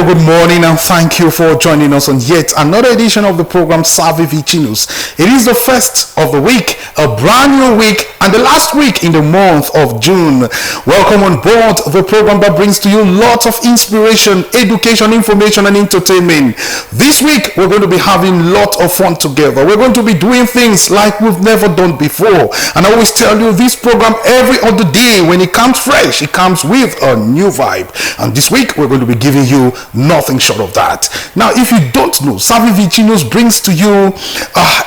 very good morning and thank you for joining us on yet another edition of the program Salve, Vicinus. It is the first of the week, a brand new week, and the last week in the month of June. Welcome on board the program that brings to you lots of inspiration, education, information, and entertainment. This week, we're going to be having lots of fun together. We're going to be doing things like we've never done before. And I always tell you, this program every other day, when it comes fresh, it comes with a new vibe. And this week, we're going to be giving you nothing short of that. Now, if you don't know, Salve Vicinus brings to you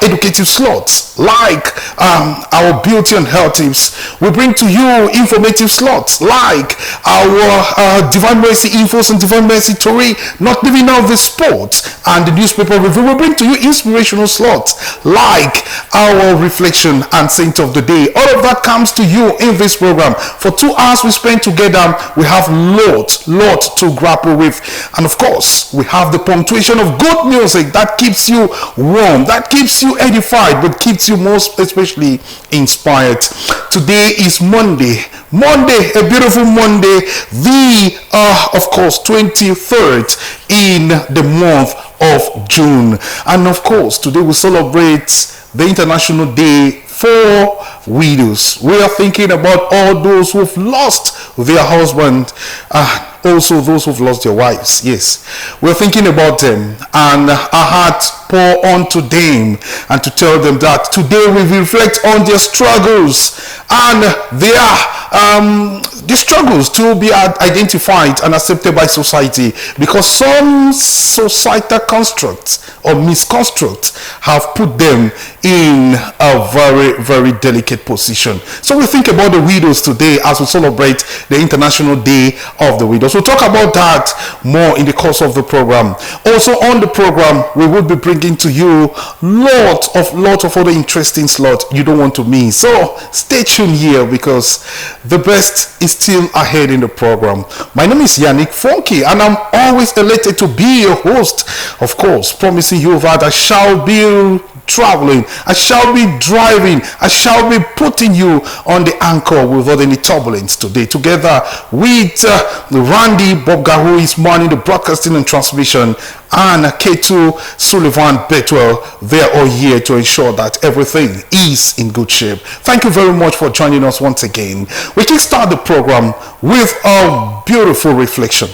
educative slots like our beauty and health tips. We bring to you informative slots like our Divine Mercy infos and Divine Mercy Tori, not leaving out the sports and the newspaper review. We bring to you inspirational slots like our reflection and saint of the day. All of that comes to you in this program. For 2 hours we spend together, we have lot to grapple with. And of course, we have the punctuation of good music that keeps you warm, that keeps you edified, but keeps you most especially inspired. Today is Monday, a beautiful Monday, the of course 23rd in the month of June. And of course, today we celebrate the International Day for Widows. We are thinking about all those who've lost their husband, also those who've lost their wives. Yes, we're thinking about them, and our hearts pour onto them, and to tell them that today we reflect on their struggles and the struggles to be identified and accepted by society, because some societal constructs or misconstructs have put them in a very delicate position. So we think about the widows today as we celebrate the International Day of the Widows. We'll talk about that more in the course of the program. Also on the program, we will be bringing to you lot of other interesting slots you don't want to miss. So stay tuned here, because the best is still ahead in the program. My name is Yannick Funky, and I'm always elated to be your host, of course, promising you that I shall be traveling, I shall be driving, I shall be putting you on the anchor without any turbulence today, together with Randy Bobga, who is manning the broadcasting and transmission, and K2 Sullivan Betwell. They are all here to ensure that everything is in good shape. Thank you very much for joining us once again. We can start the program with a beautiful reflection.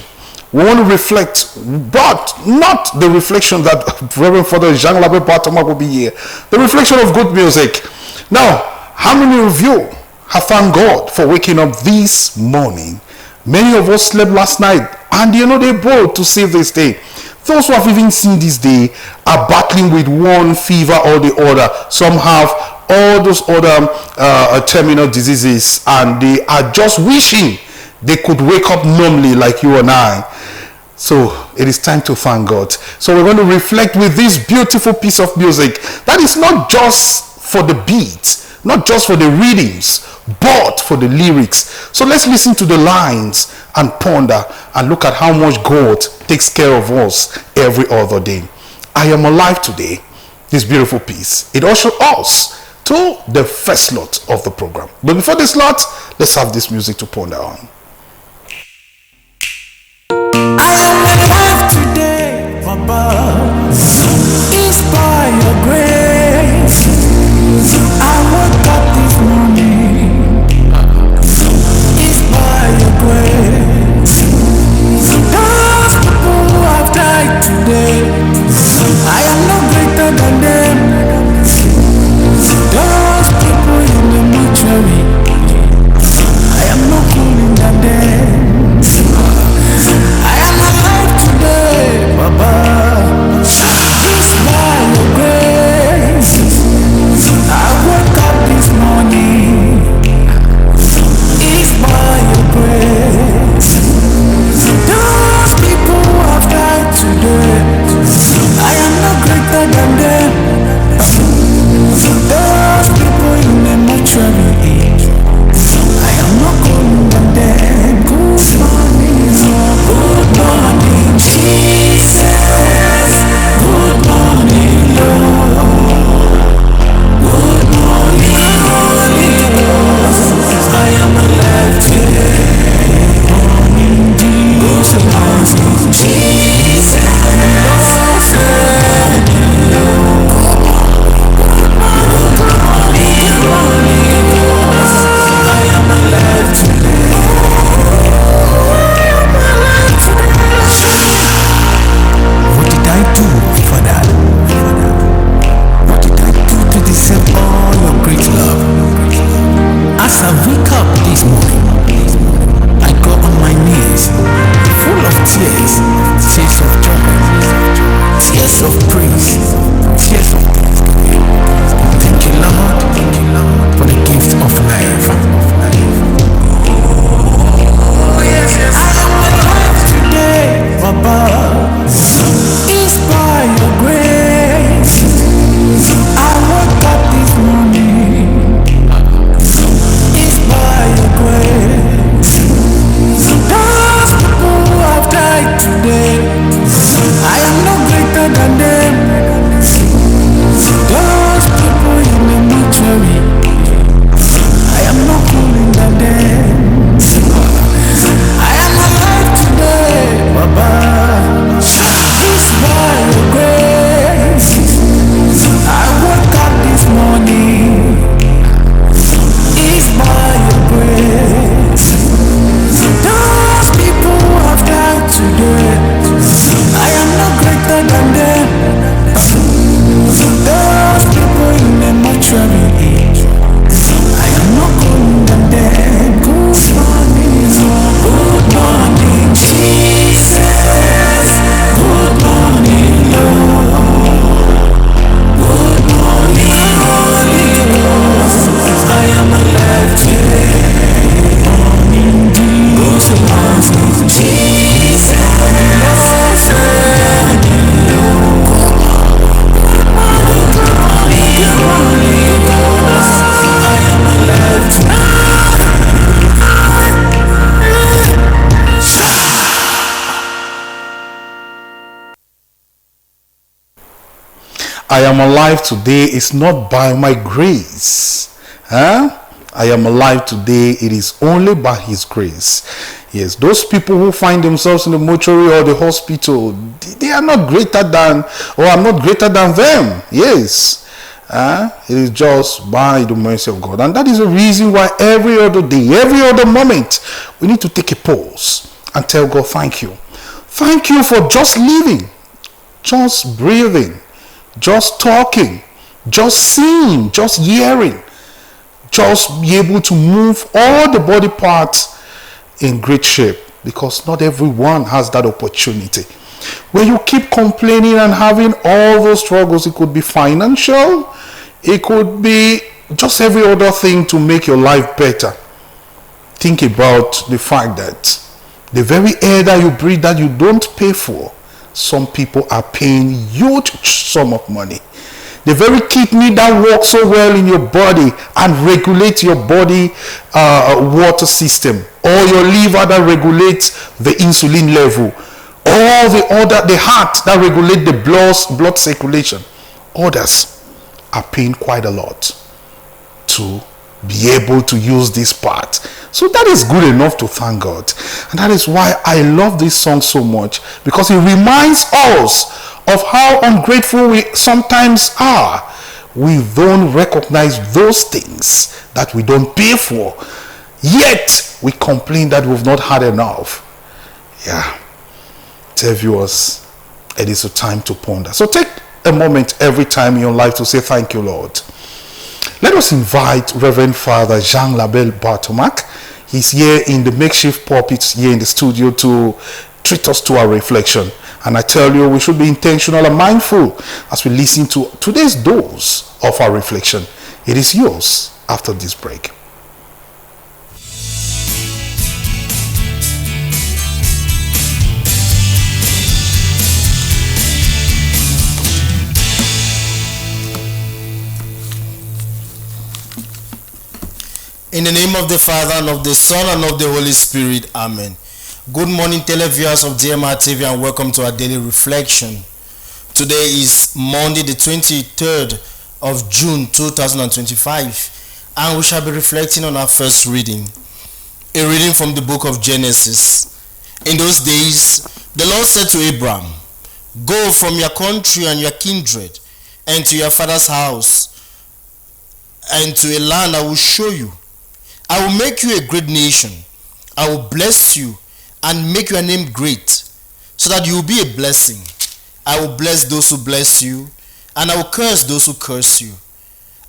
We want to reflect, but not the reflection that Reverend Father Jean-Labe Batoma will be here. The reflection of good music. Now, how many of you have thanked God for waking up this morning? Many of us slept last night, and they bold to see this day. Those who have even seen this day are battling with one fever or the other. Some have all those other terminal diseases, and they are just wishing they could wake up normally like you and I. So it is time to thank God. So we're going to reflect with this beautiful piece of music that is not just for the beats, not just for the readings, but for the lyrics. So let's listen to the lines and ponder and look at how much God takes care of us every other day. I am alive today. This beautiful piece, it ushers us to the first slot of the program. But before the slot, let's have this music to ponder on. I am alive today, Papa. It's by your grace. I woke up this morning. It's by your grace. Those people who have died today, I am no greater than them. Those people in the mortuary, I am no cooler than them. I am alive today is not by my grace. Huh? I am alive today, it is only by his grace. Yes, those people who find themselves in the mortuary or the hospital, they are not greater than, or I'm not greater than them. Yes. It is just by the mercy of God. And that is the reason why every other day, every other moment, we need to take a pause and tell God, thank you. Thank you for just living, just breathing, just talking, just seeing, just hearing, just be able to move all the body parts in great shape, because not everyone has that opportunity. When you keep complaining and having all those struggles, it could be financial, it could be just every other thing to make your life better. Think about the fact that the very air that you breathe that you don't pay for, some people are paying huge sum of money. The very kidney that works so well in your body and regulates your body water system, or your liver that regulates the insulin level, or the heart that regulates the blood circulation. Others are paying quite a lot to be able to use this part. So that is good enough to thank God. And that is why I love this song so much, because it reminds us of how ungrateful we sometimes are. We don't recognize those things that we don't pay for, yet we complain that we've not had enough. Yeah. Dear viewers, it is a time to ponder. So take a moment every time in your life to say thank you, Lord. Let us invite Reverend Father Jean Labelle Bartomac. He's here in the makeshift pulpit here in the studio to treat us to our reflection. And I tell you, we should be intentional and mindful as we listen to today's dose of our reflection. It is yours after this break. In the name of the Father, and of the Son, and of the Holy Spirit. Amen. Good morning, televiewers of DMR TV, and welcome to our daily reflection. Today is Monday, the 23rd of June, 2025, and we shall be reflecting on our first reading. A reading from the book of Genesis. In those days, the Lord said to Abraham, "Go from your country and your kindred, and to your father's house, and to a land I will show you. I will make you a great nation. I will bless you and make your name great, so that you will be a blessing. I will bless those who bless you, and I will curse those who curse you.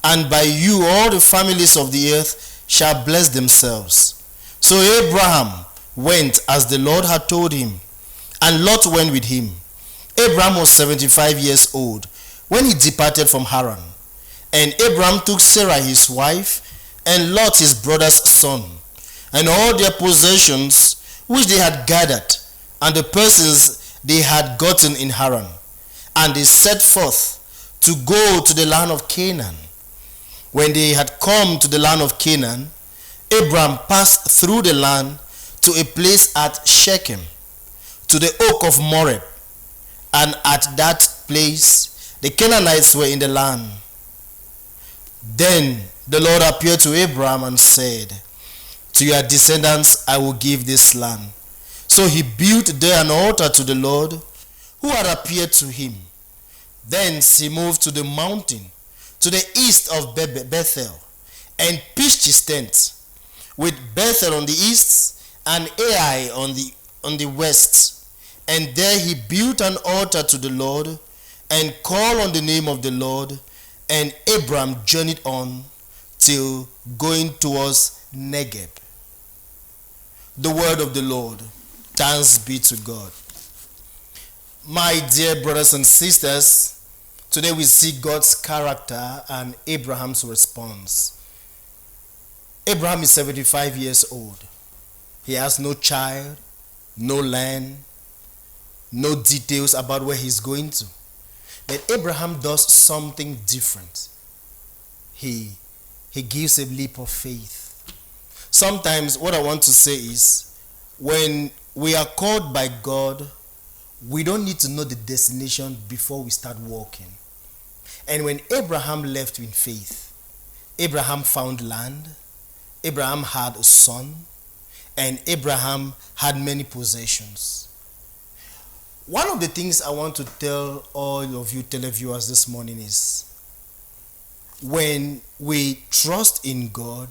And by you all the families of the earth shall bless themselves." So Abraham went as the Lord had told him, and Lot went with him. Abraham was 75 years old when he departed from Haran. And Abraham took Sarah his wife, and Lot his brother's son, and all their possessions which they had gathered, and the persons they had gotten in Haran. And they set forth to go to the land of Canaan. When they had come to the land of Canaan, Abraham passed through the land to a place at Shechem, to the oak of Moreh. And at that place the Canaanites were in the land. Then the Lord appeared to Abraham and said, "To your descendants I will give this land." So he built there an altar to the Lord who had appeared to him. Thence he moved to the mountain to the east of Bethel, and pitched his tent, with Bethel on the east and Ai on the west. And there he built an altar to the Lord, and called on the name of the Lord. And Abraham journeyed on till going towards Negeb. The word of the Lord. Thanks be to God. My dear brothers and sisters, today we see God's character and Abraham's response. Abraham is 75 years old. He has no child, no land, no details about where he's going to. But Abraham does something different. He gives a leap of faith. Sometimes what I want to say is, when we are called by God, we don't need to know the destination before we start walking. And when Abraham left in faith, Abraham found land, Abraham had a son, and Abraham had many possessions. One of the things I want to tell all of you televiewers this morning is, when we trust in God,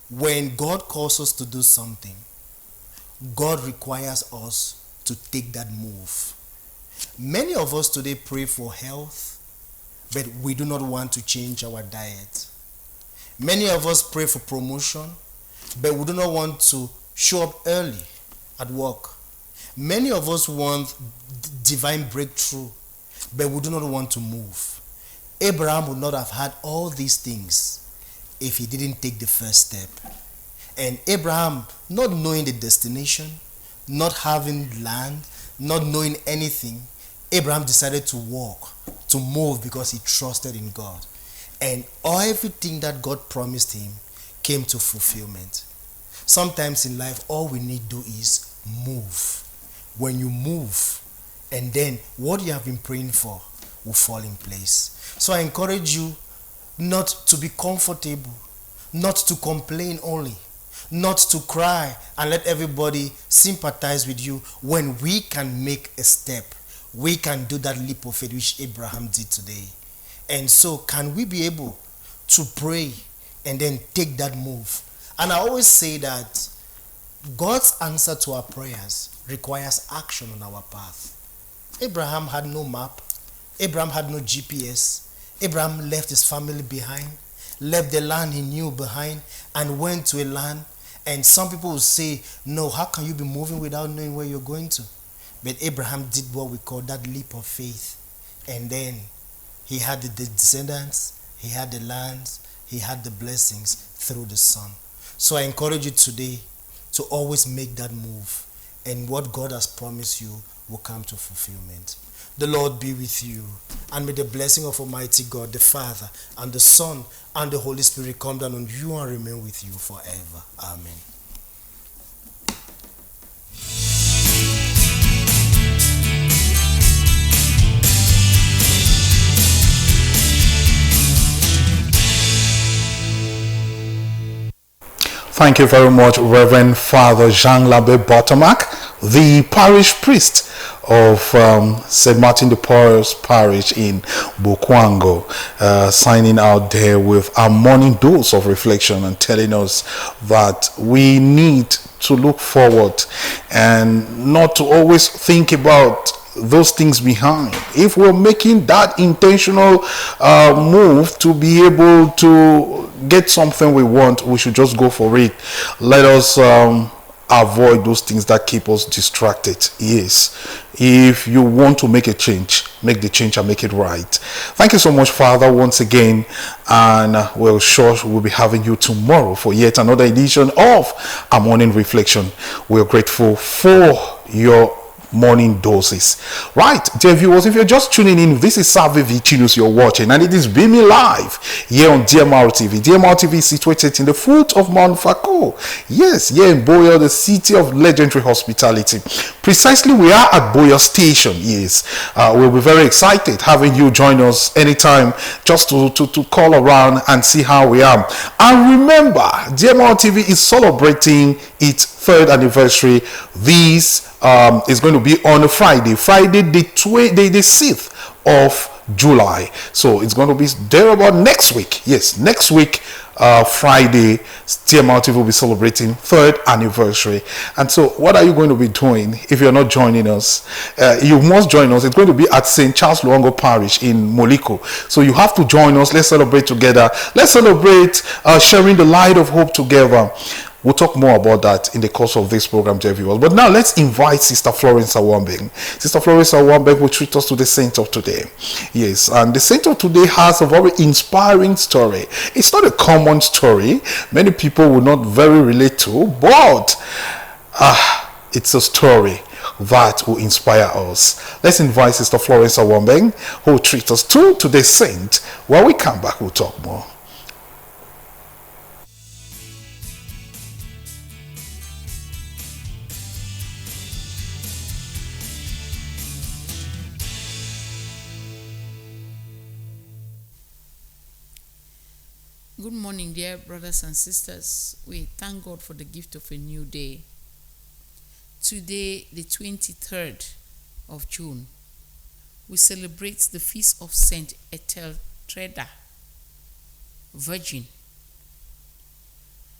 when God calls us to do something, God requires us to take that move. Many of us today pray for health, but we do not want to change our diet. Many of us pray for promotion, but we do not want to show up early at work. Many of us want divine breakthrough, but we do not want to move. Abraham would not have had all these things if he didn't take the first step. And Abraham, not knowing the destination, not having land, not knowing anything, Abraham decided to walk, to move, because he trusted in God. And everything that God promised him came to fulfillment. Sometimes in life, all we need to do is move. When you move, and then what you have been praying for will fall in place. So I encourage you not to be comfortable, not to complain only, not to cry and let everybody sympathize with you. When we can make a step, we can do that leap of faith which Abraham did today. And so can we be able to pray and then take that move? And I always say that God's answer to our prayers requires action on our path. Abraham had no map. Abraham had no GPS. Abraham left his family behind, left the land he knew behind, and went to a land. And some people will say, no, how can you be moving without knowing where you're going to? But Abraham did what we call that leap of faith. And then he had the descendants, he had the lands, he had the blessings through the son. So I encourage you today to always make that move. And what God has promised you will come to fulfillment. The Lord be with you. And may the blessing of Almighty God, the Father, and the Son, and the Holy Spirit come down on you and remain with you forever. Amen. Thank you very much, Reverend Father Jean-Labe Botomac, the parish priest of St. Martin de Porres Parish in Bukwango, signing out there with our morning dose of reflection and telling us that we need to look forward and not to always think about those things behind. If we're making that intentional move to be able to get something we want, we should just go for it. Let us avoid those things that keep us distracted. Yes, if you want to make a change, make the change and make it right. Thank you so much, Father, once again, and we'll sure we'll be having you tomorrow for yet another edition of our morning reflection. We're grateful for your morning doses. Right, dear viewers, if you're just tuning in, this is Salve Vicinus you're watching, and it is beaming live here on DMR TV. DMR TV is situated in the foot of Mount Fako. Yes, here in Boya, the city of legendary hospitality. Precisely, we are at Boya Station. Yes, we'll be very excited having you join us anytime, just to call around and see how we are. And remember, DMR TV is celebrating its third anniversary. This is going to be on a Friday the 6th of July. So it's going to be there about next week. Yes, next week, Friday, TMR TV will be celebrating third anniversary. And so what are you going to be doing if you're not joining us? You must join us. It's going to be at St. Charles Luongo Parish in Moliko. So you have to join us. Let's celebrate together. Let's celebrate sharing the light of hope together. We'll talk more about that in the course of this program, dear viewers. But now let's invite Sister Florence Awambeng. Sister Florence Awambeng will treat us to the saint of today. Yes, and the saint of today has a very inspiring story. It's not a common story. Many people will not very relate to, but it's a story that will inspire us. Let's invite Sister Florence Awambeng, who will treat us to today's saint. When we come back, we'll talk more. Good morning, dear brothers and sisters. We thank God for the gift of a new day. Today, the 23rd of June, we celebrate the feast of Saint Etheltreda, Virgin.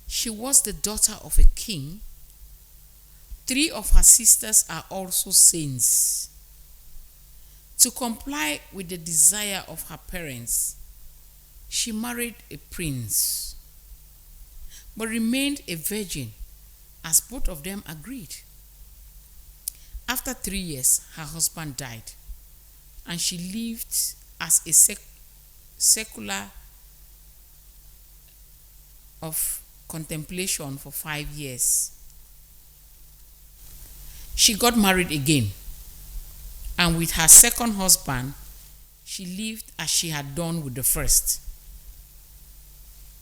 She was the daughter of a king. 3 of her sisters are also saints. To comply with the desire of her parents, she married a prince, but remained a virgin as both of them agreed. After 3 years, her husband died, and she lived as a secular of contemplation for 5 years. She got married again, and with her second husband, she lived as she had done with the first,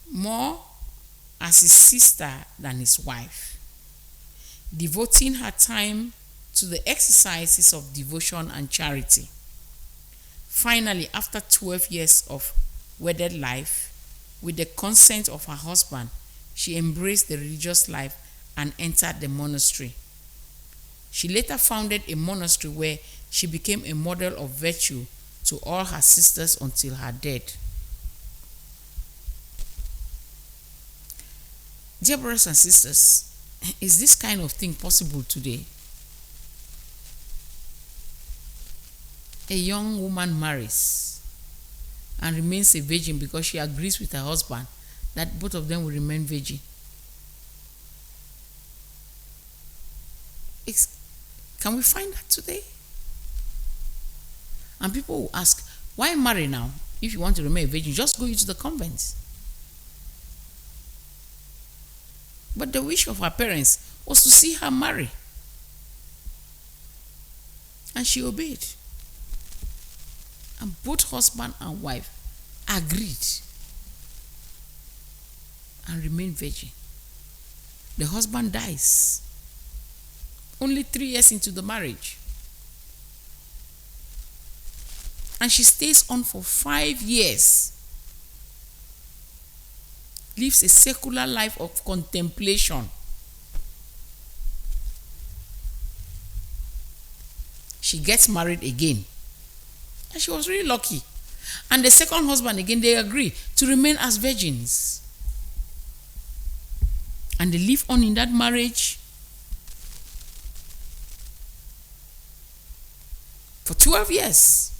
more as his sister than his wife, devoting her time to the exercises of devotion and charity. Finally, after 12 years of wedded life, with the consent of her husband, she embraced the religious life and entered the monastery. She later founded a monastery where she became a model of virtue to all her sisters until her death. Dear brothers and sisters, is this kind of thing possible today? A young woman marries and remains a virgin because she agrees with her husband that both of them will remain virgin. Can we find that today? And people will ask, why marry now? If you want to remain a virgin, just go into the convent. But the wish of her parents was to see her marry. And she obeyed. And both husband and wife agreed and remained virgin. The husband dies only 3 years into the marriage. And she stays on for 5 years. Lives a secular life of contemplation. She gets married again. And she was really lucky. And the second husband again, they agree to remain as virgins. And they live on in that marriage for 12 years.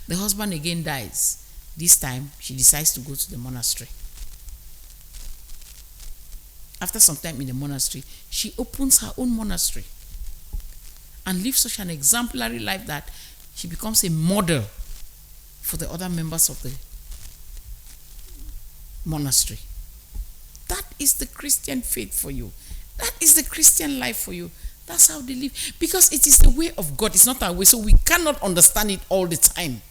The husband again dies. This time, she decides to go to the monastery. After some time in the monastery, she opens her own monastery and lives such an exemplary life that she becomes a model for the other members of the monastery. That is the Christian faith for you. That is the Christian life for you. That's how they live. Because it is the way of God. It's not our way. So we cannot understand it all the time.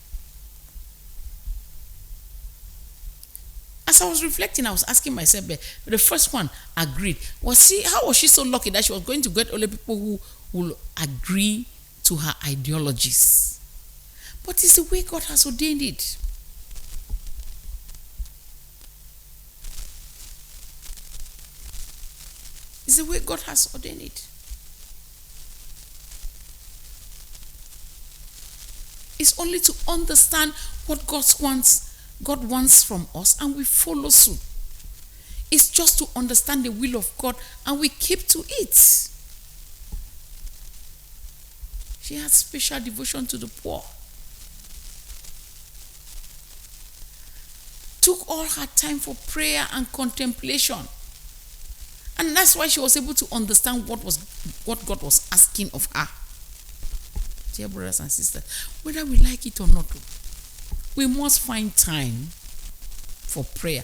As I was reflecting, I was asking myself, the first one agreed. How was she so lucky that she was going to get only people who will agree to her ideologies? But it's the way God has ordained it. It's the way God has ordained it. It's only to understand what God wants from us, and we follow suit. It's just to understand the will of God, and we keep to it. She had special devotion to the poor. Took all her time for prayer and contemplation. And that's why she was able to understand what God was asking of her. Dear brothers and sisters, whether we like it or not, we must find time for prayer.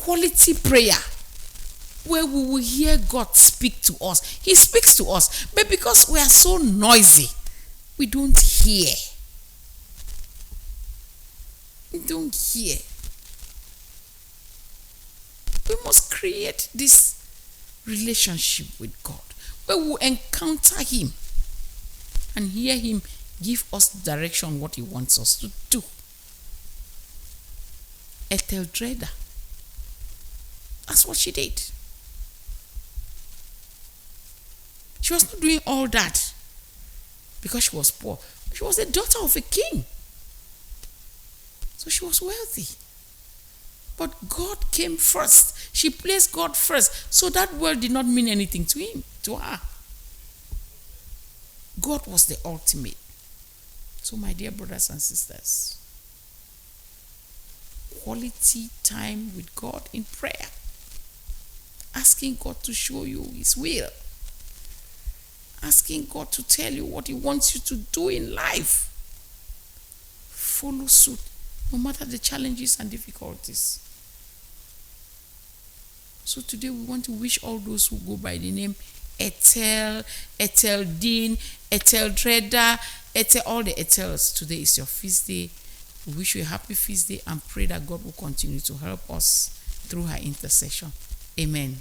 Quality prayer, where we will hear God speak to us. He speaks to us, but because we are so noisy, we don't hear. We don't hear. We must create this relationship with God, where we encounter Him and hear Him give us direction what He wants us to do. Ethel Trader. That's what she did. She was not doing all that because she was poor. She was the daughter of a king. So she was wealthy. But God came first. She placed God first. So that world did not mean anything to her. God was the ultimate. So my dear brothers and sisters, quality time with God in prayer. Asking God to show you His will. Asking God to tell you what He wants you to do in life. Follow suit, no matter the challenges and difficulties. So today we want to wish all those who go by the name Ethel, Ethel Dean, Ethel Dreda, Ethel, all the Ethels. Today is your feast day. We wish you a happy feast day and pray that God will continue to help us through her intercession. Amen.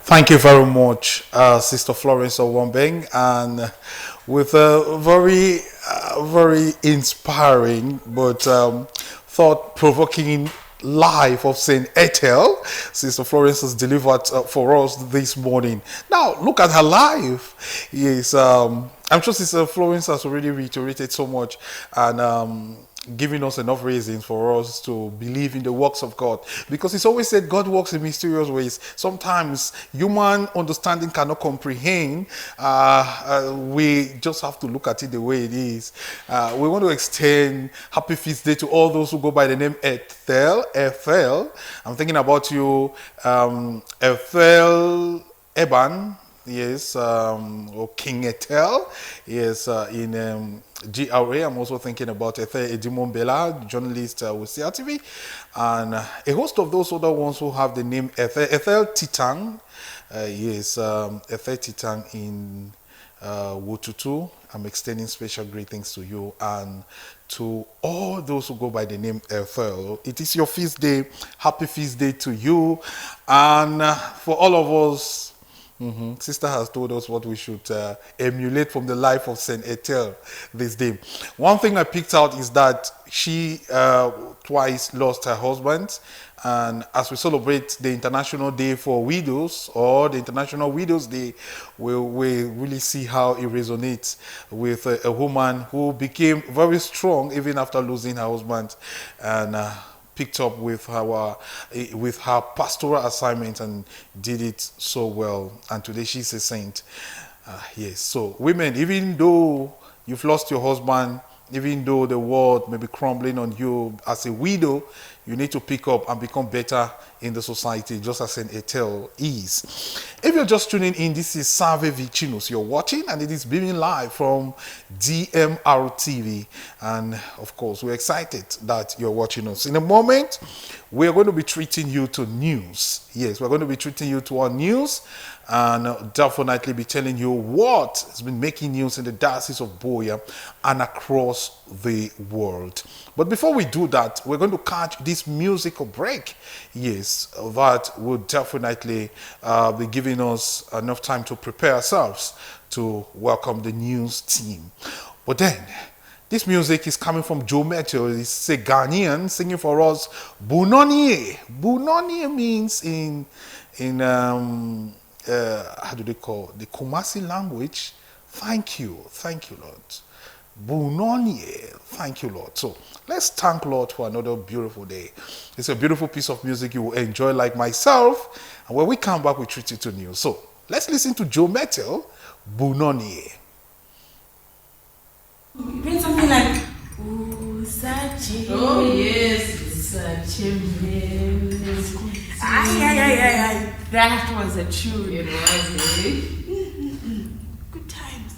Thank you very much, Sister Florence Owombeng, and with a very inspiring but thought-provoking life of Saint Ethel, Sister Florence has delivered for us this morning. Now, look at her life. Yes, I'm sure Sister Florence has already reiterated so much and giving us enough reasons for us to believe in the works of God, because it's always said God works in mysterious ways. Sometimes human understanding cannot comprehend. We just have to look at it the way it is. We want to extend happy feast day to all those who go by the name Ethel. I'm thinking about you, Ethel Eban. Yes, or King Ethel. Yes, in GRA. I'm also thinking about Ethel Edimon Bella, journalist with CRTV, and a host of those other ones who have the name Ethel Titang. Yes, Ethel Titang in Wotutu. I'm extending special greetings to you and to all those who go by the name Ethel. It is your feast day. Happy feast day to you, and for all of us. Sister has told us what we should emulate from the life of Saint Ethel this day. One thing I picked out is that she twice lost her husband, and as we celebrate the International Day for Widows, or the International Widows Day, we really see how it resonates with a woman who became very strong even after losing her husband, and picked up with her pastoral assignment and did it so well, and today she's a saint. Yes, so women, even though you've lost your husband, even though the world may be crumbling on you, as a widow, you need to pick up and become better in the society, just as Saint Ethel is. If you're just tuning in, this is Salve Vicinus you're watching, and it is beaming live from DMR TV. And of course, we're excited that you're watching us. In a moment, we're going to be treating you to news. Yes, we're going to be treating you to our news, and definitely be telling you what has been making news in the Diocese of Boya and across the world. But before we do that, we're going to catch this musical break. Yes, that will definitely be giving us enough time to prepare ourselves to welcome the news team. But then, this music is coming from Joe Meteo. It's a Ghanaian singing for us Bunonye. Bunonye means in how do they call the Kumasi language? Thank you, Lord. Bunonye, thank you, Lord. So let's thank Lord for another beautiful day. It's a beautiful piece of music you will enjoy like myself. And when we come back, we treat you to news. So let's listen to Joe Meteo, Bunonye. Bring something like Usachi. Oh yes, Usachi. Ay. That was a tune. It was, eh? Good times.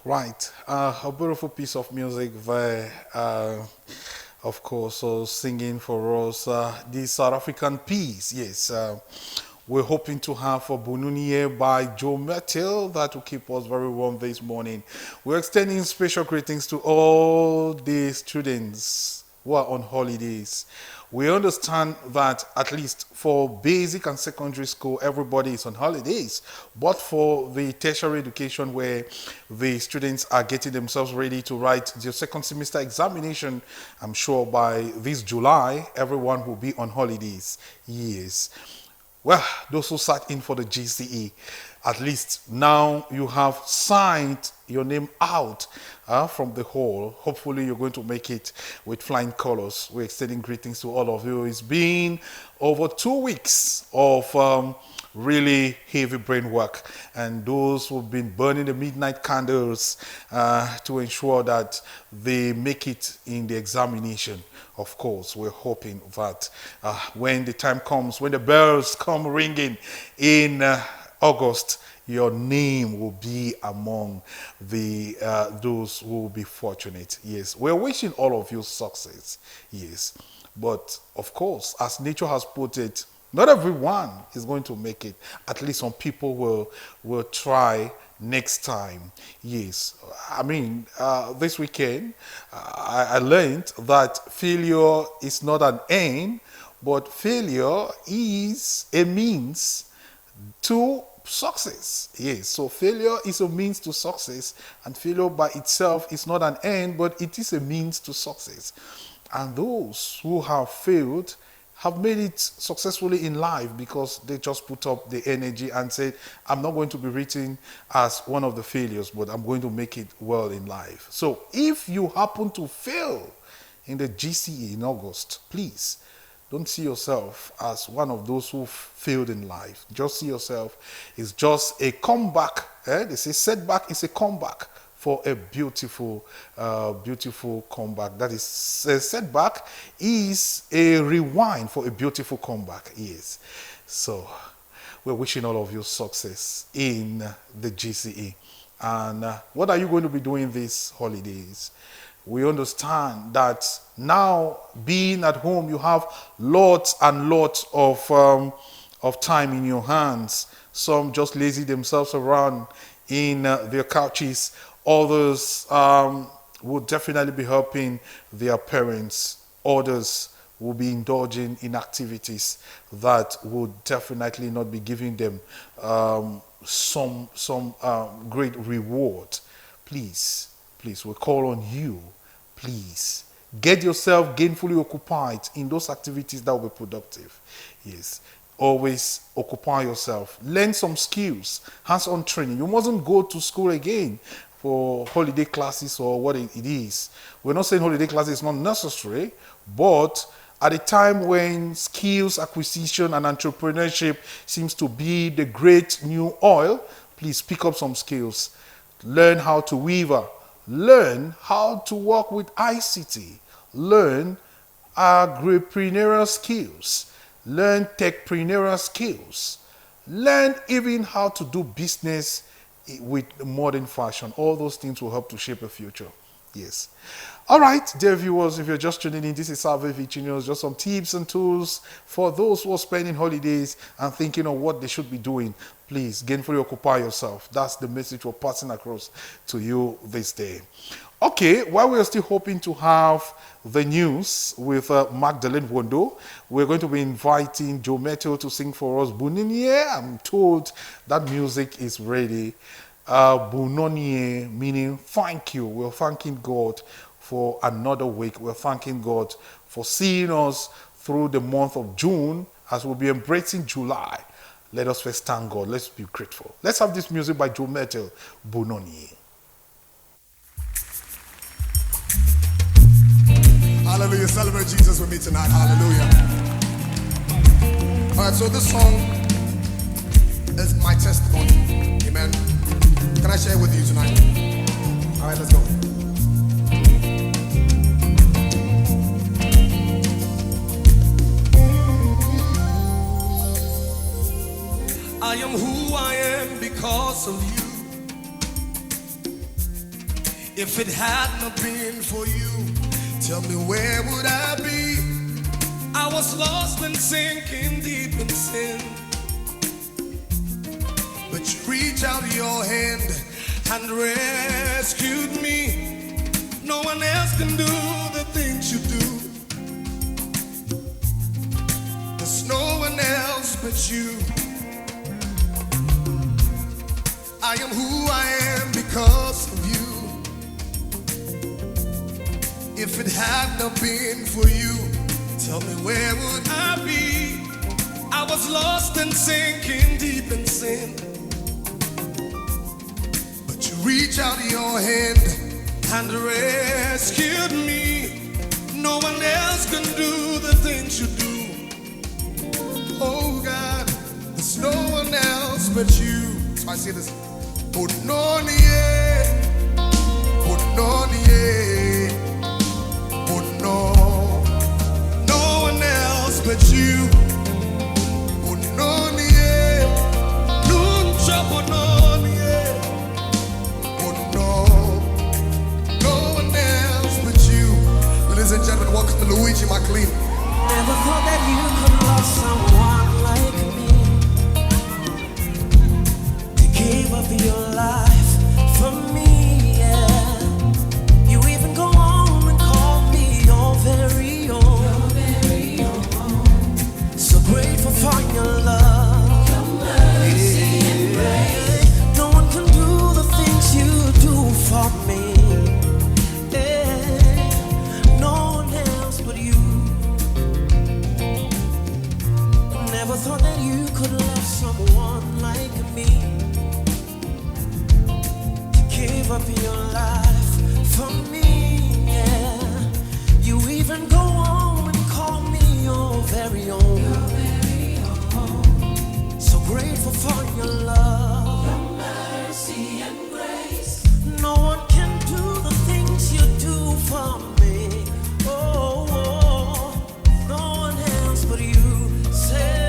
Right. A beautiful piece of music there. Of course, so singing for us the South African piece. Yes. We're hoping to have a Bununie by Joe Metal that will keep us very warm this morning. We're extending special greetings to all the students who are on holidays. We understand that at least for basic and secondary school, everybody is on holidays. But for the tertiary education where the students are getting themselves ready to write their second semester examination, I'm sure by this July, everyone will be on holidays. Yes. Well, those who sat in for the GCE, at least now you have signed your name out from the hall. Hopefully you're going to make it with flying colors. We're extending greetings to all of you. It's been over 2 weeks of really heavy brain work, and those who've been burning the midnight candles to ensure that they make it in the examination. Of course, we're hoping that when the time comes, when the bells come ringing in August, your name will be among the those who will be fortunate. Yes, we're wishing all of you success. Yes, but of course, as nature has put it, not everyone is going to make it. At least some people will try next time. Yes, I mean, this weekend I learned that failure is not an end, but failure is a means to success. Yes, so failure is a means to success, and failure by itself is not an end, but it is a means to success. And those who have failed have made it successfully in life because they just put up the energy and said, I'm not going to be written as one of the failures, but I'm going to make it well in life. So if you happen to fail in the GCE in August, please don't see yourself as one of those who failed in life. Just see yourself as just a comeback. They say setback is a comeback for a beautiful, beautiful comeback. That is, a setback is a rewind for a beautiful comeback. Yes. So we're wishing all of you success in the GCE. And what are you going to be doing these holidays? We understand that now being at home, you have lots and lots of time in your hands. Some just lazy themselves around in their couches. Others will definitely be helping their parents. Others will be indulging in activities that would definitely not be giving them some great reward. Please, we call on you. Please get yourself gainfully occupied in those activities that will be productive. Yes. Always occupy yourself. Learn some skills, hands-on training. You mustn't go to school again for holiday classes or what it is. We're not saying holiday classes is not necessary, but at a time when skills acquisition and entrepreneurship seems to be the great new oil, please pick up some skills. Learn how to weaver. Learn how to work with ICT. Learn agripreneurial skills. Learn techpreneurial skills. Learn even how to do business with modern fashion. All those things will help to shape a future. Yes. All right, dear viewers, if you're just tuning in, this is Salve, Vicinus, just some tips and tools for those who are spending holidays and thinking of what they should be doing. Please, gainfully occupy yourself. That's the message we're passing across to you this day. Okay, while we're still hoping to have the news with Magdalene Wondo, we're going to be inviting Joe Metal to sing for us Bunonie. I'm told that music is ready. Bunonie meaning thank you. We're thanking God for another week. We're thanking God for seeing us through the month of June as we'll be embracing July. Let us first thank God. Let's be grateful. Let's have this music by Joe Metal, Bunonie. Hallelujah. Celebrate Jesus with me tonight. Hallelujah. All right, so this song is my testimony. Amen. Can I share it with you tonight? All right, let's go. I am who I am because of you. If it had not been for you, tell me where would I be? I was lost and sinking deep in sin. But you reached out your hand and rescued me. No one else can do the things you do. There's no one else but you. I am who I am because of you. If it had not been for you, tell me where would I be? I was lost and sinking deep in sin. But you reached out your hand and rescued me. No one else can do the things you do. Oh God, there's no one else but you. So I say this. Put on the air, put on the air, put on. No one else but you. Put on the air, no trouble on the air. Put on. No one else but you. Ladies and gentlemen, welcome to Luigi McLean. Never thought that you could love someone like me. To give up your life for me, yeah. You even go on and call me your very own. So grateful for your love, your mercy and grace. No one can do the things you do for me. Yeah. No one else but you. Never thought that you could love someone like me. To give up your life for me, yeah. You even go on and call me your very own. So grateful for your love, your mercy and grace. No one can do the things you do for me. Oh, no one else but you. Say,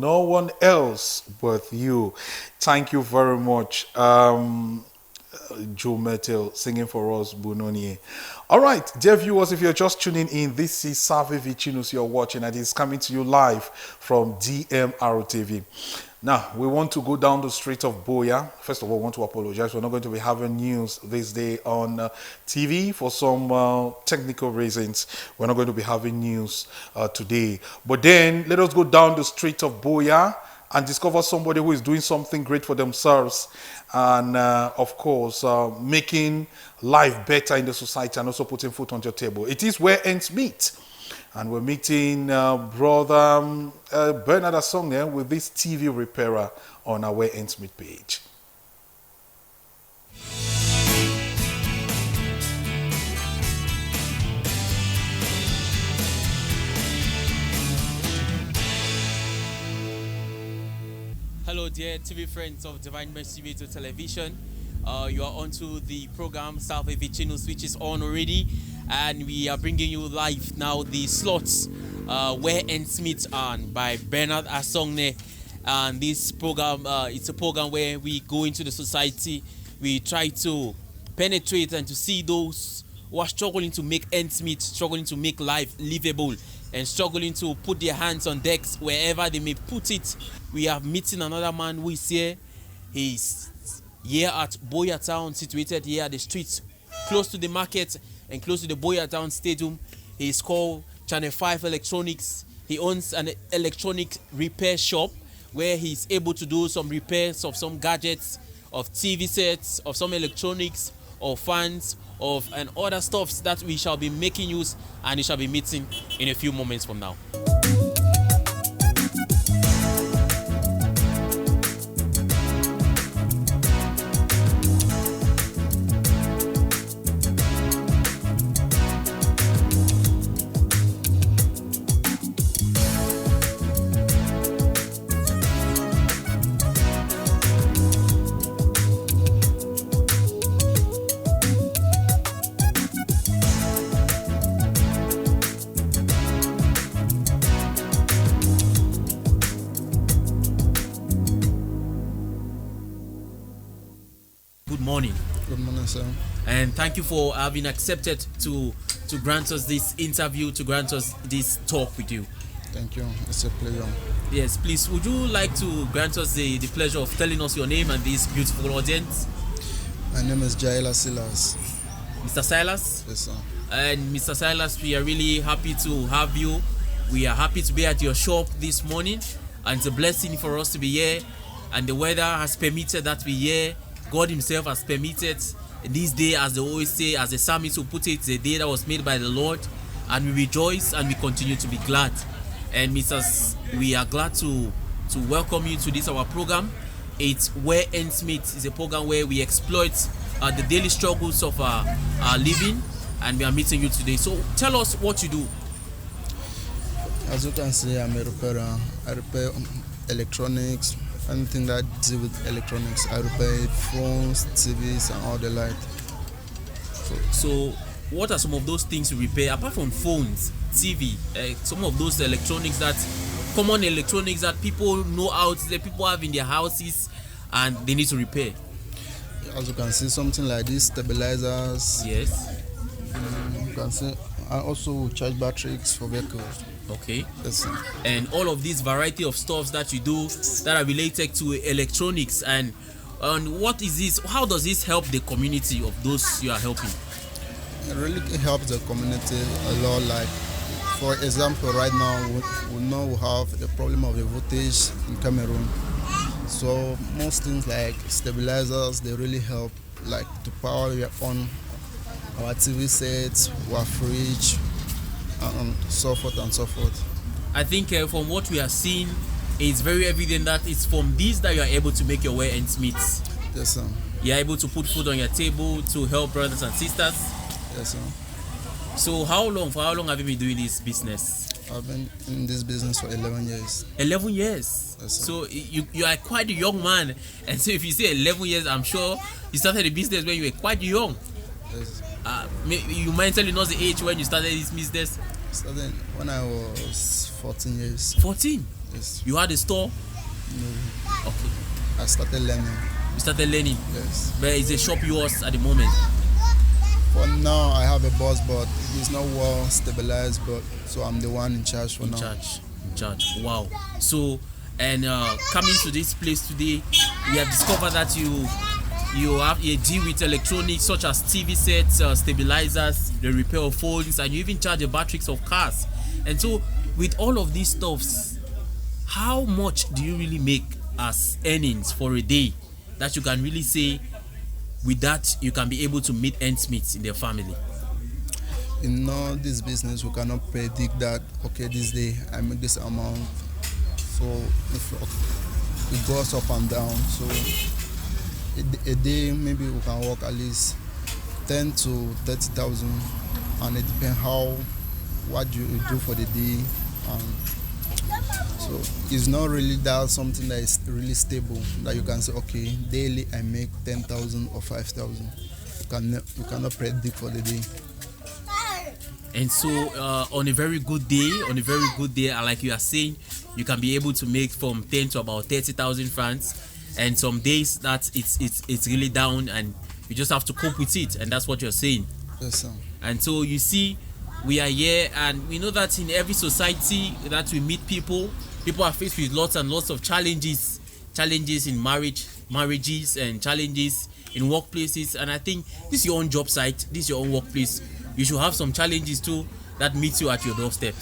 no one else but you. Thank you very much, Joe Metal, singing for us, Bunoni. All right, dear viewers, if you're just tuning in, this is Salve, Vicinus you're watching, and it's coming to you live from DMR TV. Now, we want to go down the street of Boya. First of all, I want to apologize. We're not going to be having news this day on TV for some technical reasons. We're not going to be having news today. But then, let us go down the street of Boya and discover somebody who is doing something great for themselves and, of course, making life better in the society and also putting food on your table. It is where ends meet. And we're meeting Brother Bernard Asongne with this TV repairer on our Where Ends Meet page. Hello dear TV friends of Divine Mercy Radio Television. You are onto the program Salve Vicinus, which is on already, and we are bringing you live now the slots Where Ends Meet on by Bernard Asongne. And this program, it's a program where we go into the society, we try to penetrate and to see those who are struggling to make ends meet, struggling to make life livable, and struggling to put their hands on decks wherever they may put it. We are meeting another man who is here. He's here at Boya Town, situated here at the streets, close to the market and close to the Boya Town Stadium. He is called Channel 5 Electronics. He owns an electronic repair shop where he's able to do some repairs of some gadgets, of TV sets, of some electronics, of fans, of and other stuffs that we shall be making use and we shall be meeting in a few moments from now. Good morning. Good morning, sir. And thank you for having accepted to grant us this interview, to grant us this talk with you. Thank you. It's a pleasure. Yes, please, would you like to grant us the pleasure of telling us your name and this beautiful audience? My name is Jaila Silas. Mr. Silas? Yes, sir. And Mr. Silas, we are really happy to have you. We are happy to be at your shop this morning, and it's a blessing for us to be here. And the weather has permitted that we here. God himself has permitted this day, as they always say, as the psalmist will put it, the day that was made by the Lord, and we rejoice and we continue to be glad. And Mrs., we are glad to welcome you to this our program. It's Where Ends Meet. It's a program where we exploit the daily struggles of our living, and we are meeting you today. So tell us what you do. As you can see, I'm a repairer. I repair electronics, anything that deals with electronics. I repair phones, TVs, and all the like. So what are some of those things you repair apart from phones, TV, some of those electronics, that common electronics that people know out there, people have in their houses and they need to repair? As you can see, something like this, stabilizers. Yes. You can see, I also charge batteries for vehicles. Okay. Yes, sir. And all of these variety of stuff that you do that are related to electronics, and what is this? How does this help the community of those you are helping? It really helps the community a lot. Like, for example, right now we know we have the problem of the voltage in Cameroon. So most things like stabilizers, they really help, like to power on our TV sets, our fridge, and so forth and so forth. I think from what we are seeing, it's very evident that it's from these that you are able to make your way ends meet. Yes, sir. You are able to put food on your table to help brothers and sisters. Yes, sir. So for how long have you been doing this business? I've been in this business for 11 years. 11 years? Yes, sir. So you are quite a young man. And so if you say 11 years, I'm sure you started the business when you were quite young. Yes. You mind telling us the age when you started this business? Started when I was 14 years. 14? Yes. You had a store? No. Okay. I started learning. You started learning? Yes. Where is the shop yours at the moment? For now, I have a boss, but he's not well stabilized. But so I'm the one in charge for In now. charge. Wow. So, and coming to this place today, we have discovered that you have a deal with electronics such as TV sets, stabilizers, the repair of phones, and you even charge the batteries of cars. And so, with all of these stuffs, how much do you really make as earnings for a day that you can really say with that you can be able to meet ends meet in their family? In all this business, we cannot predict that. Okay, this day I make this amount. So it goes up and down. So a day maybe we can work at least 10 to 30,000, and it depends what you do for the day. So it's not really that something that is really stable that you can say, okay, daily I make 10,000 or 5,000. You cannot predict for the day. And so on a very good day, like you are saying, you can be able to make from 10 to about 30,000 francs. And some days that it's really down, and you just have to cope with it. And that's what you're saying. Yes, sir. And so you see, we are here, and we know that in every society that we meet people are faced with lots and lots of challenges in marriages, and challenges in workplaces. And I think this is your own job site, this is your own workplace. You should have some challenges too that meet you at your doorstep.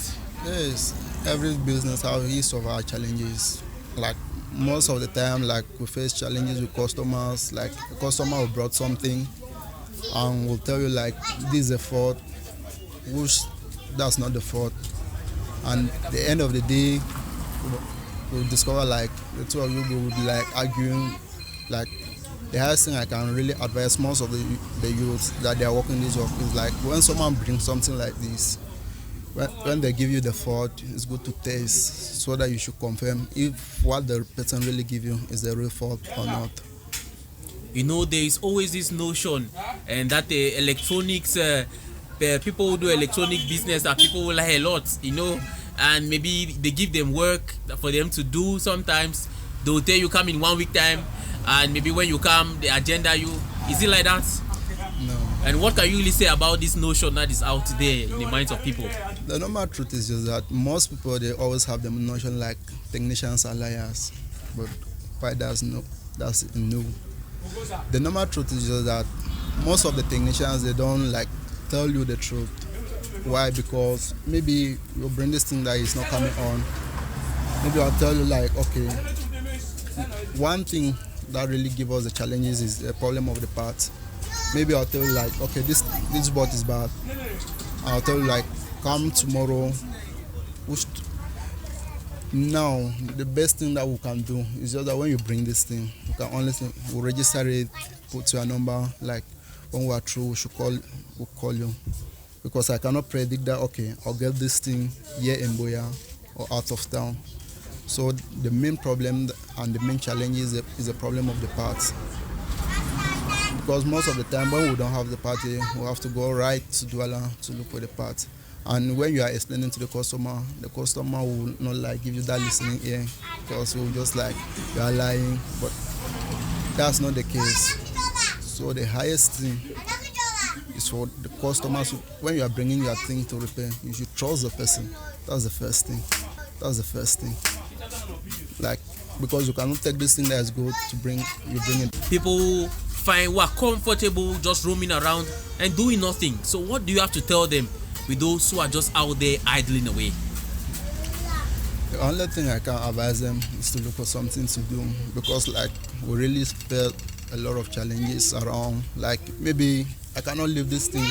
Yes, every business has its of our challenges. Like most of the time, like we face challenges with customers. Like a customer who brought something and will tell you like this is a fault, which that's not the fault. And at the end of the day, we'll discover like the two of you will be like arguing. Like the highest thing I can really advise most of the youths that they are working this work is like when someone brings something like this, when they give you the fault, it's good to taste so that you should confirm if what the person really give you is the real fault or not. You know, there is always this notion, and that the electronics, people who do electronic business are people who lie a lot, you know, and maybe they give them work for them to do. Sometimes they'll tell you come in 1 week time, and maybe when you come they agenda you. Is it like that? No. And what can you really say about this notion that is out there in the minds of people? The normal truth is just that most people, they always have the notion like technicians are liars, but why that's no. The normal truth is just that most of the technicians, they don't like tell you the truth. Why? Because maybe you bring this thing that is not coming on. Maybe I'll tell you like, okay, one thing that really gives us the challenges is the problem of the parts. Maybe I'll tell you like, okay, this board is bad. I'll tell you like, come tomorrow. Now, the best thing that we can do is just that when you bring this thing, we can only we'll register it, put your number. Like when we are through, we'll call you, because I cannot predict that. Okay, I'll get this thing here in Boya or out of town. So the main problem and the main challenge is the problem of the parts. Because most of the time when we don't have the part, we have to go right to Douala to look for the part. And when you are explaining to the customer will not like give you that listening ear, because he will just like you are lying. But that's not the case. So the highest thing is for the customers. When you are bringing your thing to repair, you should trust the person. That's the first thing. Like, because you cannot take this thing that is good to bring it. People who are comfortable just roaming around and doing nothing. So what do you have to tell them with those who are just out there idling away? The only thing I can advise them is to look for something to do, because like we really felt a lot of challenges around. Like maybe I cannot leave this thing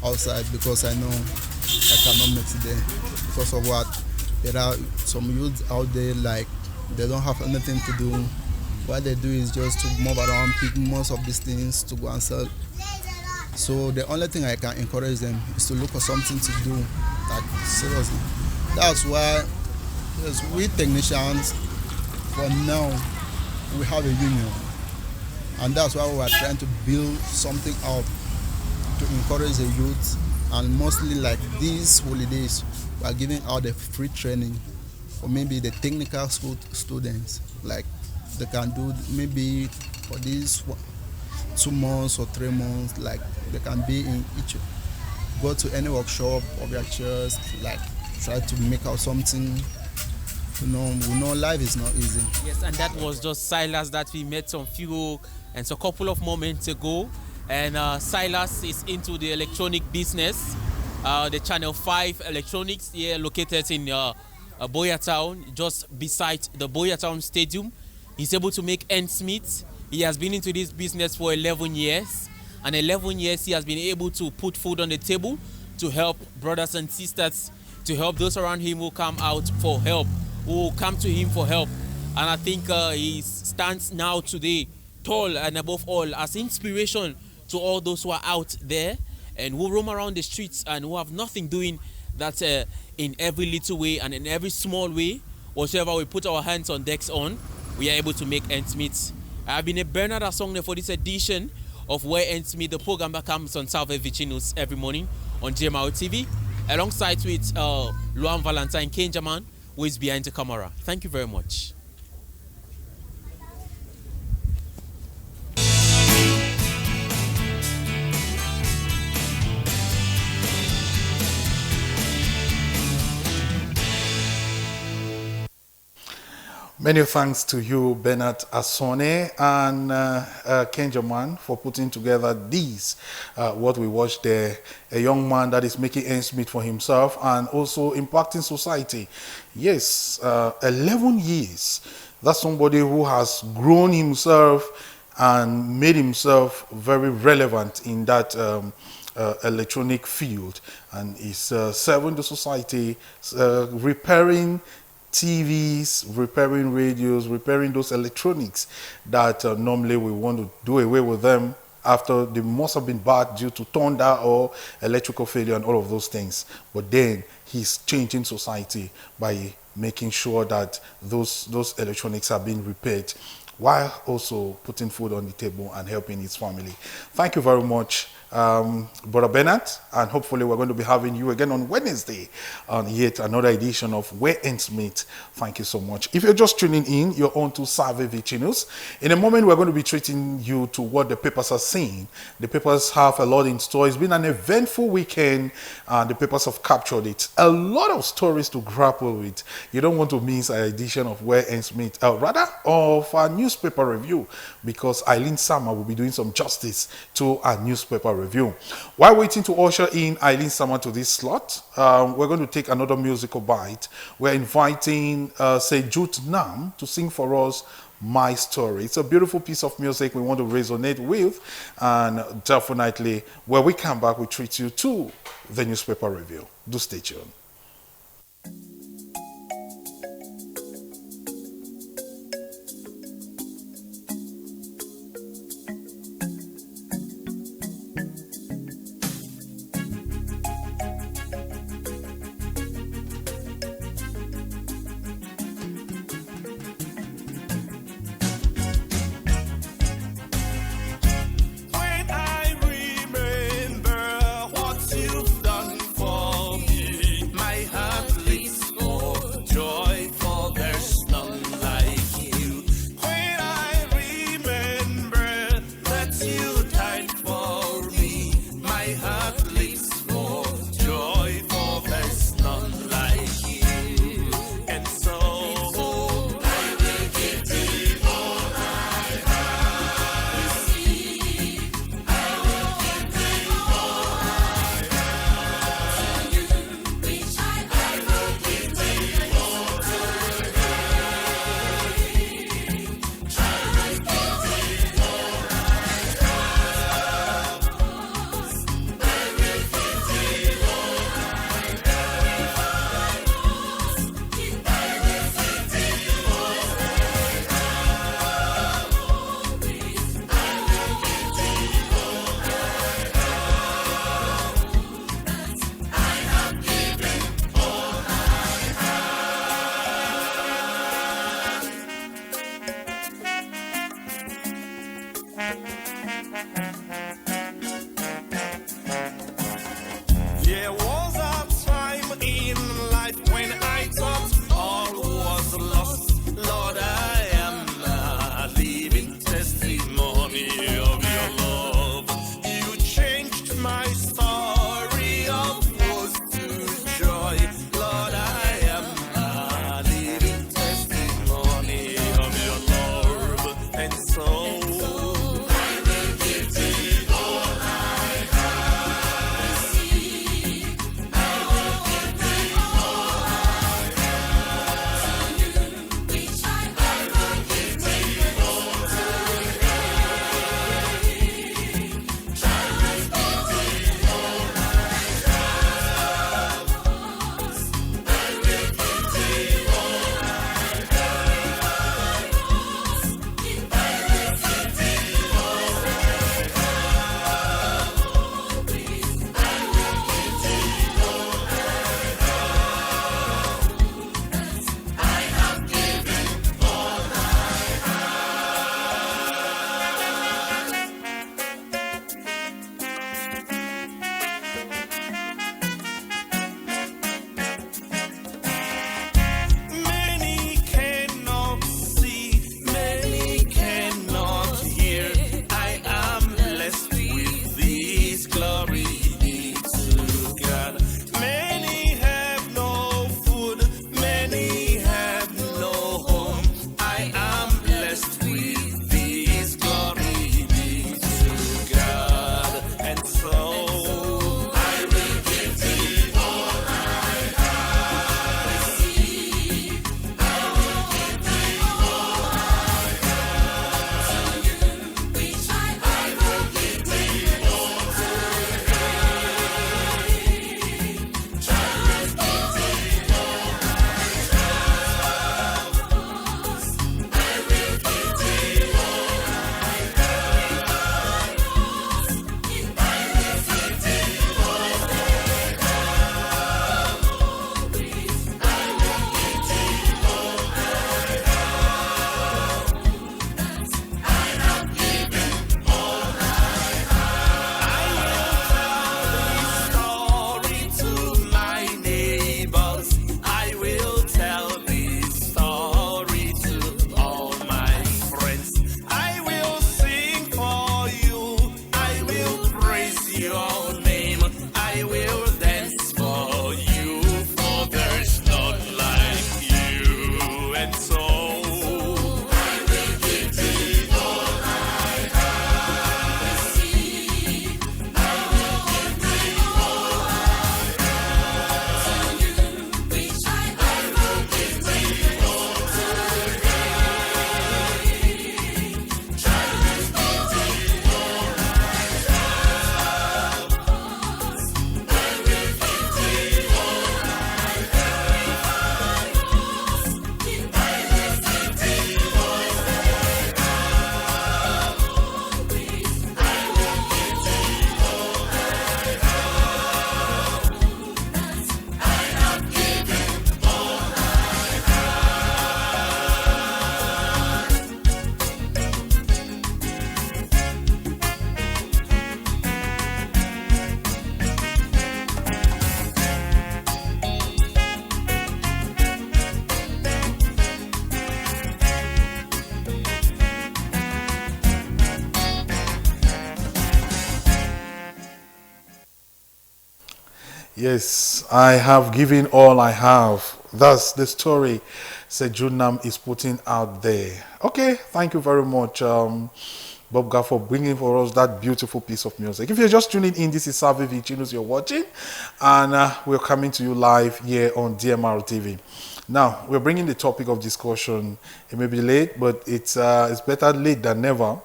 outside because I know I cannot make it there because of what. There are some youths out there like they don't have anything to do. What they do is just to move around, pick most of these things to go and sell. So the only thing I can encourage them is to look for something to do. Like seriously. That's why we technicians, for now, we have a union. And that's why we are trying to build something up to encourage the youth. And mostly like these holidays, we are giving out a free training or maybe the technical school students, like they can do maybe for these 2 months or 3 months, like they can be in each, go to any workshop of their church, like try to make out something. We know life is not easy. Yes, and that was just Silas that we met some few and so a couple of moments ago. And Silas is into the electronic business, the Channel 5 Electronics here located in Boyatown, just beside the Boyatown Stadium. He's able to make ends meet. He has been into this business for 11 years. And 11 years he has been able to put food on the table to help brothers and sisters, to help those around him who come out for help, who come to him for help. And I think he stands now today tall and above all as inspiration to all those who are out there and who roam around the streets and who have nothing doing, that in every little way and in every small way, whatever we put our hands on decks on, we are able to make ends meet. I have been a Bernard Asongne for this edition of Where Ends Meet, the program that comes on Salve Vicinus every morning on GMR TV, alongside with Luan Valentine Kenjaman, who is behind the camera. Thank you very much. Many thanks to you, Bernard Asone and Kenjaman, for putting together these, what we watched there, a young man that is making ends meet for himself and also impacting society. Yes, 11 years. That's somebody who has grown himself and made himself very relevant in that electronic field, and is serving the society, repairing TVs, repairing radios, repairing those electronics that normally we want to do away with them after they must have been bad due to thunder or electrical failure and all of those things. But then he's changing society by making sure that those electronics are being repaired, while also putting food on the table and helping his family. Thank you very much, Brother Bernard, and hopefully we're going to be having you again on Wednesday on yet another edition of Where Ends Meet. Thank you so much. If you're just tuning in, you're on to Salve Vicinus. In a moment, we're going to be treating you to what the papers are saying. The papers have a lot in store. It's been an eventful weekend, and the papers have captured it. A lot of stories to grapple with. You don't want to miss an edition of Where Ends Meet, rather of our newspaper review, because Eileen Sama will be doing some justice to our newspaper review. While waiting to usher in Eileen Sama to this slot, we're going to take another musical bite. We're inviting Say Jut Nam to sing for us My Story. It's a beautiful piece of music we want to resonate with, and definitely when we come back, we treat you to the newspaper review. Do stay tuned. When I remember what you've done for me, my heart leaps for joy, for there's none like you. When I remember that you died for me, my heart leaps for joy, for there's none like you. And so I will give thee all I have. I will give thee all I have. To you, which I will give thee all I have. I will give thee all I have. I will give thee all I There was a time in life when I thought all Yes, I have given all I have. That's the story Sejunam is putting out there. Okay, thank you very much, Bob Gar, for bringing for us that beautiful piece of music. If you're just tuning in, this is Salve Vicinus you're watching, and we're coming to you live here on DMR TV. Now, we're bringing the topic of discussion. It may be late, but it's better late than never.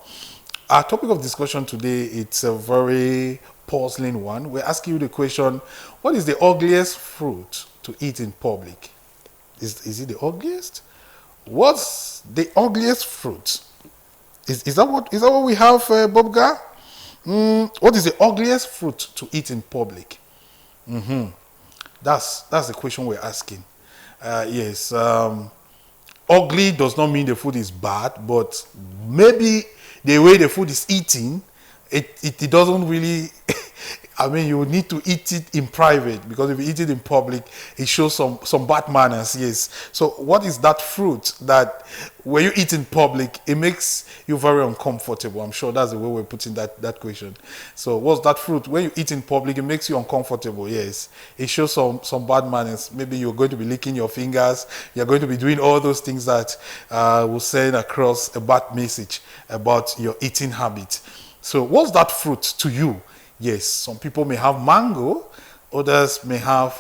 Our topic of discussion today, it's a very puzzling one. We're asking you the question, what is the ugliest fruit to eat in public? Is it the ugliest? What's the ugliest fruit? Is that what we have, Bob Gar? What is the ugliest fruit to eat in public? That's the question we're asking. Yes, ugly does not mean the food is bad, but maybe the way the food is eaten, it doesn't really. I mean, you need to eat it in private, because if you eat it in public, it shows some bad manners. Yes. So, what is that fruit that when you eat in public, it makes you very uncomfortable? I'm sure that's the way we're putting that question. So, what's that fruit when you eat in public? It makes you uncomfortable. Yes. It shows some bad manners. Maybe you're going to be licking your fingers. You're going to be doing all those things that will send across a bad message about your eating habit. So, what's that fruit to you? Yes, some people may have mango, others may have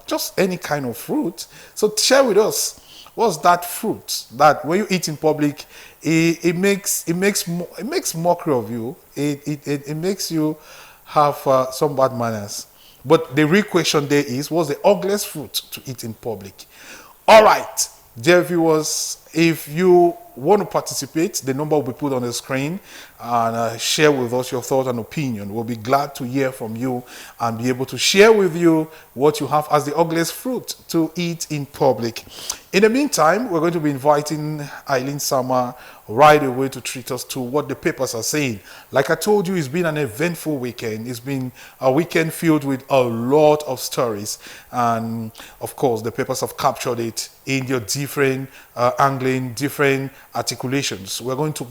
just any kind of fruit. So share with us, what's that fruit that when you eat in public, it makes mockery of you. It makes you have some bad manners. But the real question there is, what's the ugliest fruit to eat in public? All right, dear viewers, if you want to participate, the number will be put on the screen, and share with us your thoughts and opinion. We'll be glad to hear from you and be able to share with you what you have as the ugliest fruit to eat in public. In the meantime, we're going to be inviting Eileen Sama right away to treat us to what the papers are saying. Like I told you, it's been an eventful weekend. It's been a weekend filled with a lot of stories, and of course the papers have captured it in your different angling, different articulations. We're going to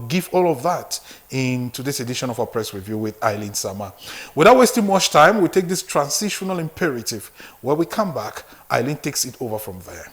give all of that in today's edition of our press review with Eileen Sama. Without wasting much time, we take this transitional imperative. When we come back, Eileen takes it over from there.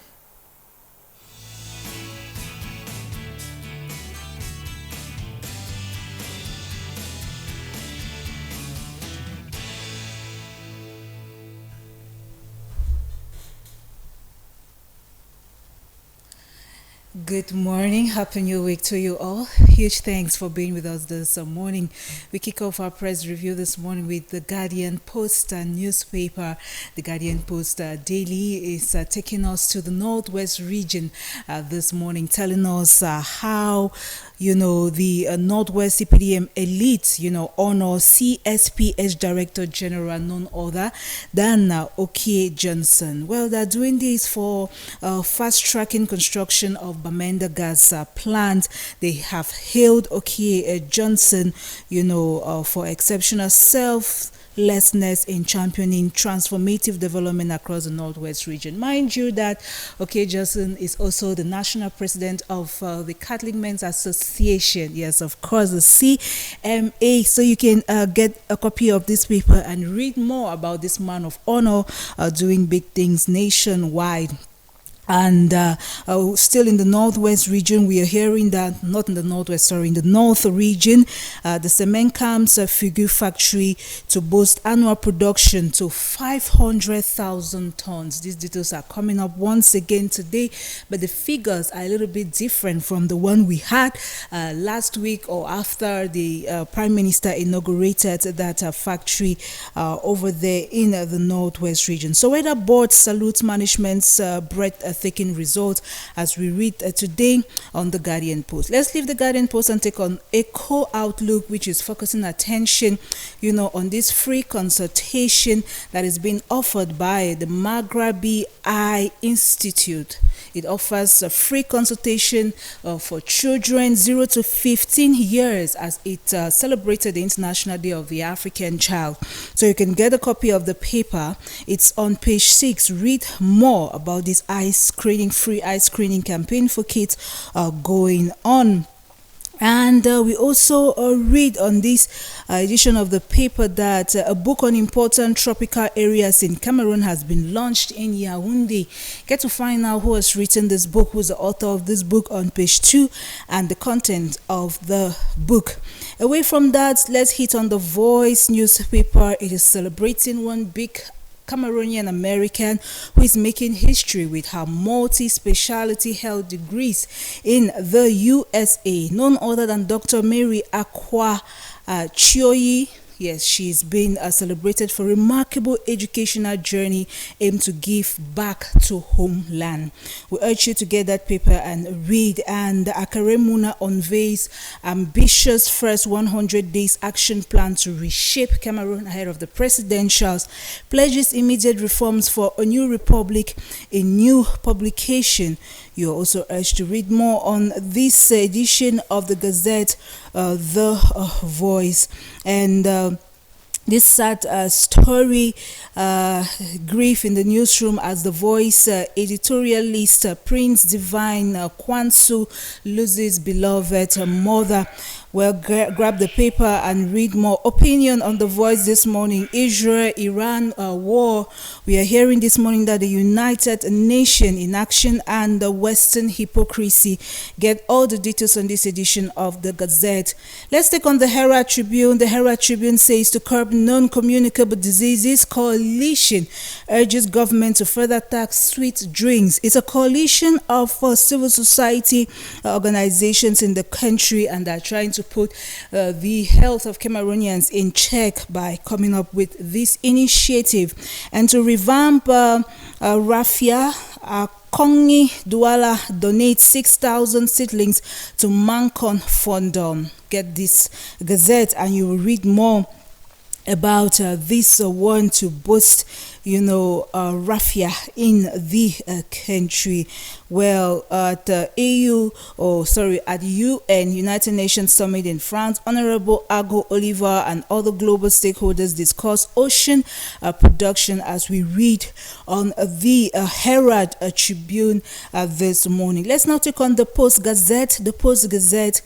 Good morning. Happy New Week to you all. Huge thanks for being with us this morning. We kick off our press review this morning with the Guardian Post newspaper. The Guardian Post daily is taking us to the Northwest region this morning, telling us how the Northwest CPDM elite, honor CSPH Director General, none other than Okie Johnson. Well, they're doing this for fast-tracking construction of Bamenda gas plant. They have hailed Okie Johnson, for exceptional selflessness in championing transformative development across the Northwest region. Mind you that Okie Johnson is also the national president of the Catholic Men's Association. Yes, of course, the CMA. So you can get a copy of this paper and read more about this man of honor doing big things nationwide. And still in the Northwest region, we are hearing that, not in the Northwest, sorry, in the North region, the cement camps figure factory to boast annual production to 500,000 tons. These details are coming up once again today, but the figures are a little bit different from the one we had last week or after the Prime Minister inaugurated that factory over there in the Northwest region. So Weather Board salutes management's breathtaking results, as we read today on the Guardian Post. Let's leave the Guardian Post and take on Eco Outlook, which is focusing attention, on this free consultation that is being offered by the Maghrabi Eye Institute. It offers a free consultation for children 0 to 15 years as it celebrated the International Day of the African Child. So you can get a copy of the paper. It's on page 6. Read more about this free eye screening campaign for kids going on. And we also read on this edition of the paper that a book on important tropical areas in Cameroon has been launched in Yaoundé. Get to find out who has written this book, who's the author of this book on page 2, and the content of the book. Away from that, let's hit on the Voice newspaper. It is celebrating one big Cameroonian American who is making history with her multi-speciality health degrees in the USA, none other than Dr. Mary Akwa Chioyi. Yes, she's been celebrated for remarkable educational journey aimed to give back to homeland. We urge you to get that paper and read. And Akare Muna unveils ambitious first 100 days action plan to reshape Cameroon ahead of the presidentials, pledges immediate reforms for a new republic in new publication. You are also urged to read more on this edition of the Gazette, The Voice. And this sad story, grief in the newsroom as the Voice editorialist Prince Divine Kwansu loses beloved mother. Well, grab the paper and read more. Opinion on the Voice this morning. Israel-Iran war. We are hearing this morning that the United Nations inaction and the Western hypocrisy. Get all the details on this edition of the Gazette. Let's take on the Herald Tribune. The Herald Tribune says to curb non-communicable diseases, coalition urges government to further tax sweet drinks. It's a coalition of civil society organizations in the country, and they're trying to put the health of Cameroonians in check by coming up with this initiative. And to revamp Raffia, Kongi Douala donates 6,000 seedlings to Mancon Fondom. Get this Gazette and you will read more about this one to boost, raffia in the country. Well, at at UN United Nations Summit in France, Honorable Ago Oliver and other global stakeholders discuss ocean production, as we read on the Herald Tribune this morning. Let's now take on the Post Gazette. The Post Gazette,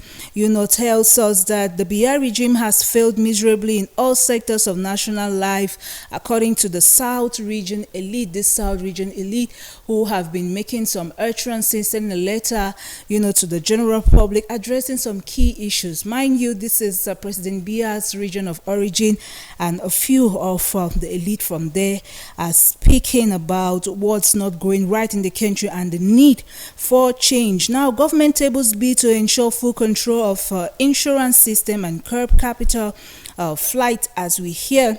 tells us that the Biya regime has failed miserably in all sectors of national life, according to the South Region Elite. This South Region Elite, who have been making some utterances, sending a letter, to the general public, addressing some key issues. Mind you, this is President Biya's region of origin, and a few of the elite from there are speaking about what's not going right in the country and the need for change. Now, government tables be to ensure full control of insurance system and curb capital flight, as we hear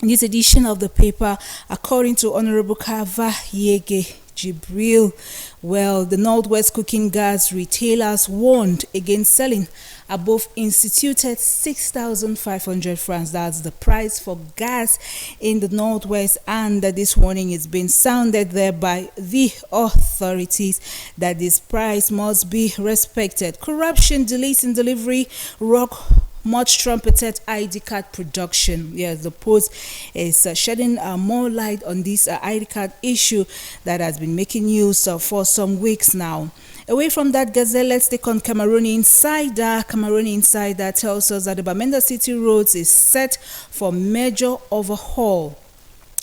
in this edition of the paper, according to Honorable Kava Yege Jibril. Well, the Northwest Cooking Gas retailers warned against selling above instituted 6,500 francs. That's the price for gas in the Northwest, and this warning is being sounded there by the authorities that this price must be respected. Corruption, delays in delivery, rock much trumpeted ID card production. Yes, the Post is shedding more light on this ID card issue that has been making news for some weeks now. Away from that Gazette, let's take on Cameroon Insider. Cameroon Insider tells us that the Bamenda City roads is set for major overhaul.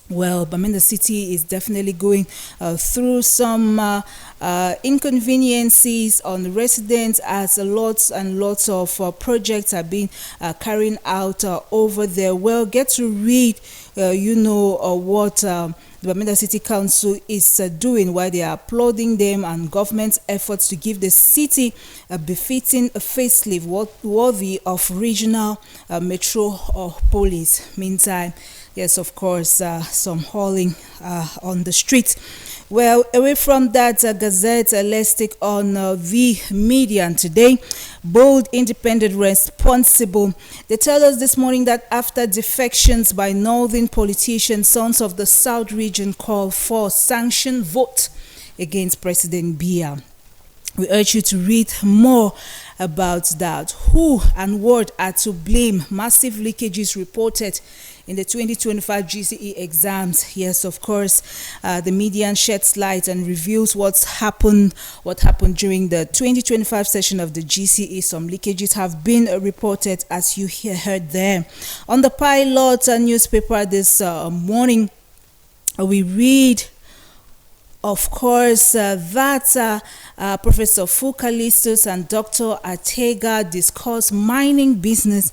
Well, Bamenda City is definitely going through some inconveniences on residents, as lots and lots of projects are being carried out over there. Well, get to read, what the Bamenda City Council is doing, while they are applauding them and government's efforts to give the city a befitting facelift worthy of regional metropolis. Meantime, yes, of course, some hauling on the streets. Well, away from that Gazette, let's take on the media today. Bold, independent, responsible. They tell us this morning that after defections by northern politicians, sons of the South region call for sanctioned vote against President Biya. We urge you to read more about that. Who and what are to blame? Massive leakages reported in the 2025 GCE exams. Yes, of course, the media sheds light and reveals what happened during the 2025 session of the GCE. Some leakages have been reported, as you heard there. On the Pilot newspaper this morning, we read, of course, that Professor Fukalistus and Dr. Atega discuss mining business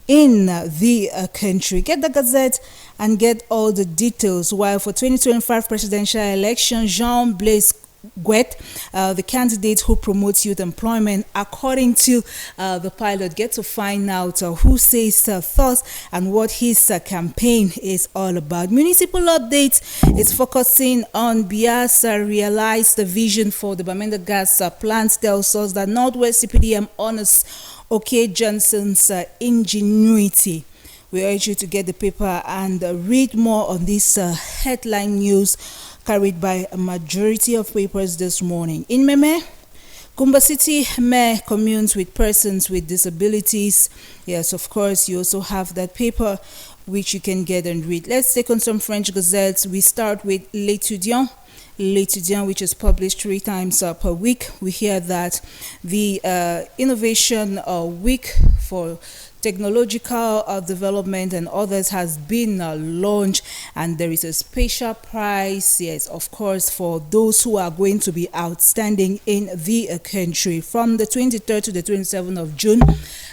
in the country. Get the Gazette and get all the details. While for 2025 presidential election, Jean-Blaise Guet, the candidate who promotes youth employment, according to the Pilot, get to find out who says thoughts and what his campaign is all about. Municipal updates is focusing on Biasa realized the vision for the Bamenda gas plant. Tells us that Northwest CPDM honors OK Johnson's ingenuity. We urge you to get the paper and read more on this headline news carried by a majority of papers this morning. In Meme, Kumba City Mayor communes with persons with disabilities. Yes, of course, you also have that paper which you can get and read. Let's take on some French gazettes. We start with L'Étudiant, which is published 3 times per week. We hear that the Innovation Week for technological development and others has been launched, and there is a special prize, yes, of course, for those who are going to be outstanding in the country. From the 23rd to the 27th of June,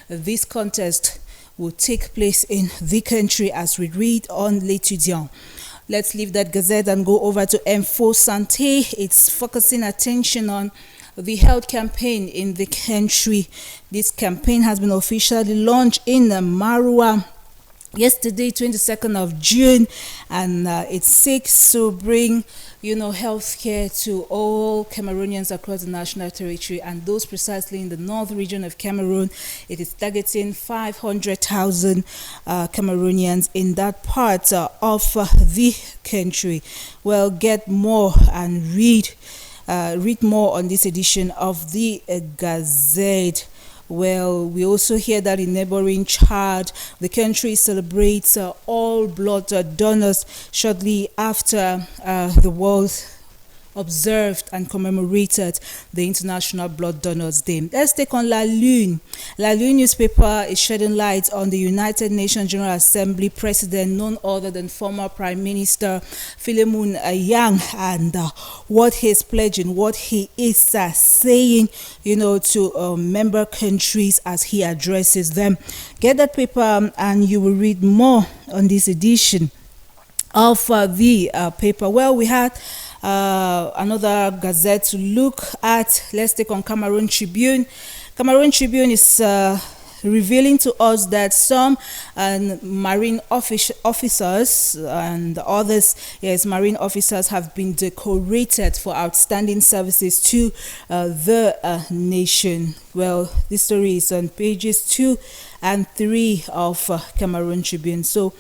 this contest will take place in the country, as we read on L'Étudiant. Let's leave that gazette and go over to Info Santé. It's focusing attention on the health campaign in the country. This campaign has been officially launched in Marua yesterday, 22nd of June, and it seeks to bring, healthcare to all Cameroonians across the national territory, and those precisely in the north region of Cameroon. It is targeting 500,000 Cameroonians in that part of the country. Well, get more and read more on this edition of the Gazette. Well, we also hear that in neighboring Chad, the country celebrates all blood donors shortly after the world observed and commemorated the International Blood Donors Day. Let's take on La Lune. La Lune newspaper is shedding light on the United Nations General Assembly President, none other than former Prime Minister Philemon Yang, and what he's pledging, what he is saying, to member countries as he addresses them. Get that paper and you will read more on this edition of the paper. Well, we had another gazette to look at. Let's take on Cameroon Tribune. Cameroon Tribune is revealing to us that some marine officers and others, marine officers have been decorated for outstanding services to the nation. Well, this story is on pages 2 and 3 of Cameroon Tribune. So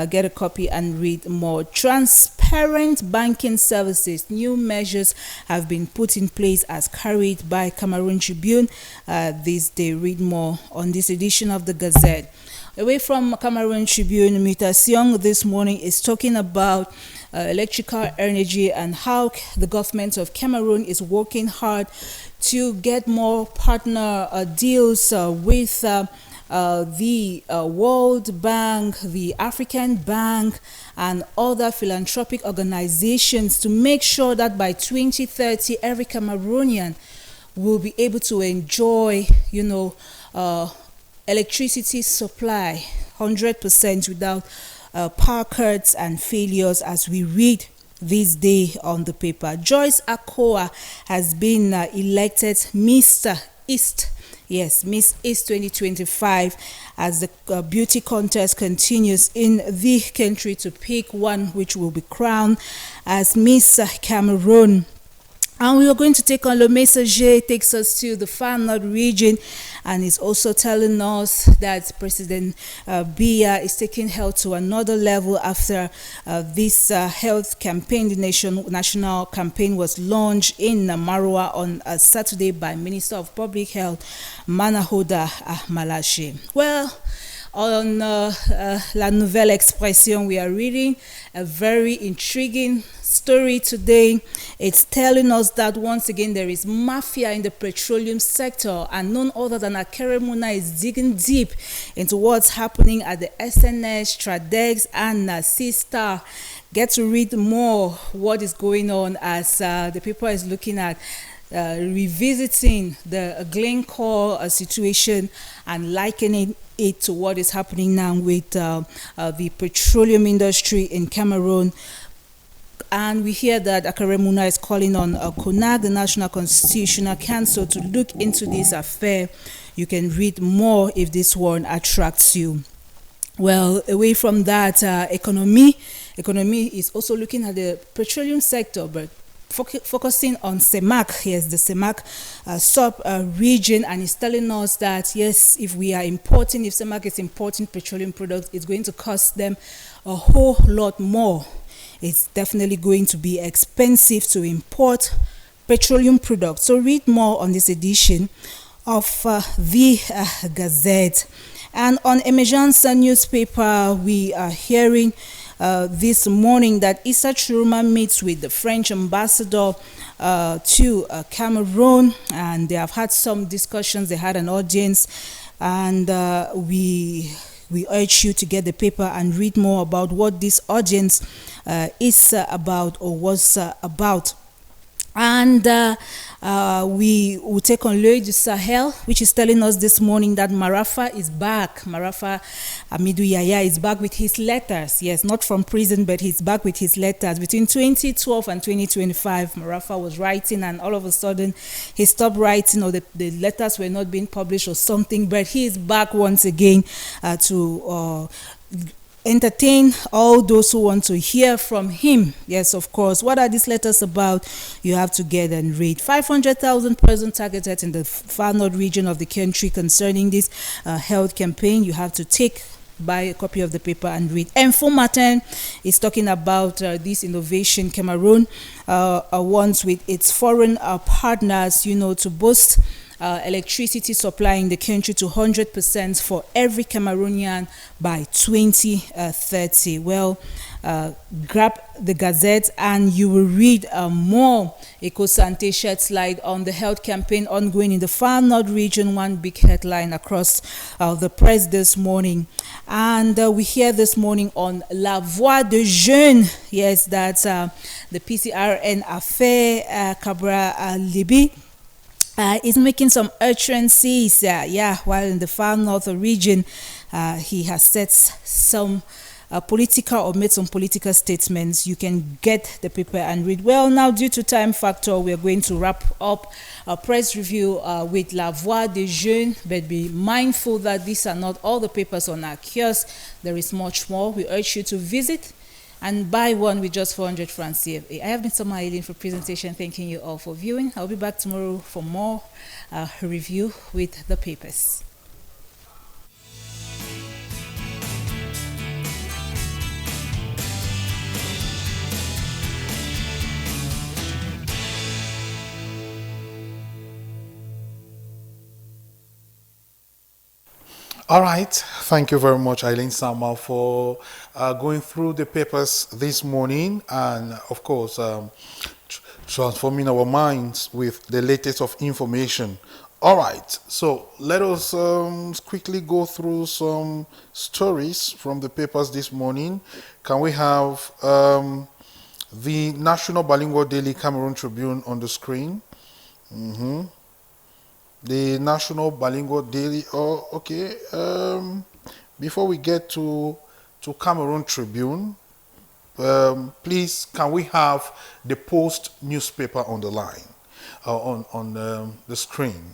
get a copy and read more. Transparent banking services. New measures have been put in place as carried by Cameroon Tribune. This day, read more on this edition of the Gazette. Away from Cameroon Tribune, Mutation this morning is talking about electrical energy and how the government of Cameroon is working hard to get more partner deals with the World Bank, the African Bank, and other philanthropic organizations to make sure that by 2030 every Cameroonian will be able to enjoy, electricity supply 100% without power cuts and failures, as we read this day on the paper. Joyce Akoa has been elected Mr. East. Yes, Miss East 2025, as the beauty contest continues in the country to pick one which will be crowned as Miss Cameroon. And we are going to take on Le Messager, takes us to the Far North region, and is also telling us that President Biya is taking health to another level after this health campaign. The national campaign was launched in Marwa on Saturday by Minister of Public Health, Manahoda Malashi. Well, on La Nouvelle Expression, we are reading a very intriguing story today. It's telling us that once again there is mafia in the petroleum sector, and none other than Akere Muna is digging deep into what's happening at the SNS, Tradex, and Sister. Get to read more what is going on as the paper is looking at revisiting the Glencore situation and likening it to what is happening now with the petroleum industry in Cameroon. And we hear that Akere Muna is calling on CONAC, the National Constitutional Council, to look into this affair. You can read more if this one attracts you. Well, away from that, economy is also looking at the petroleum sector, but focusing on CEMAC. Yes, the CEMAC sub-region, and it's telling us that, yes, if CEMAC is importing petroleum products, it's going to cost them a whole lot more. It's definitely going to be expensive to import petroleum products. So read more on this edition of the Gazette. And on Emergence newspaper, we are hearing this morning that Issa Chiruma meets with the French ambassador to Cameroon, and they have had some discussions. They had an audience, and we urge you to get the paper and read more about what this audience is about or was about. And we will take on L'Oeil du Sahel, which is telling us this morning that Marafa is back. Marafa Amidou Yaya is back with his letters. Yes, not from prison, but he's back with his letters. Between 2012 and 2025, Marafa was writing, and all of a sudden he stopped writing, or the letters were not being published or something. But he is back once again to entertain all those who want to hear from him. Yes, of course. What are these letters about? You have to get and read. 500,000 persons targeted in the far north region of the country concerning this health campaign. You have to buy a copy of the paper and read. Info Matin is talking about this innovation Cameroon wants with its foreign partners, to boost electricity supply in the country to 100% for every Cameroonian by 2030. Well, grab the Gazette and you will read more. Eco-Sante sheds light on the health campaign ongoing in the far north region, one big headline across the press this morning. And we hear this morning on La Voix de Jeunes, yes, that's the PCRN affair, Cabra Libi. Is making some utterances, while in the far north region, he has said some political or made some political statements. You can get the paper and read. Well, now due to time factor, we are going to wrap up a press review with La Voix des Jeunes, but be mindful that these are not all the papers on our kiosk. There is much more. We urge you to visit and buy one with just 400 francs CFA. I have been Summer Eileen for presentation. Thanking you all for viewing. I'll be back tomorrow for more review with the papers. All right. Thank you very much, Eileen Sama, for going through the papers this morning and, of course, transforming our minds with the latest of information. All right. So let us quickly go through some stories from the papers this morning. Can we have the National Bilingual Daily Cameroon Tribune on the screen? The National Bilingual Daily. Oh, okay. Before we get to Cameroon Tribune, please, can we have the Post newspaper on the line, on the screen?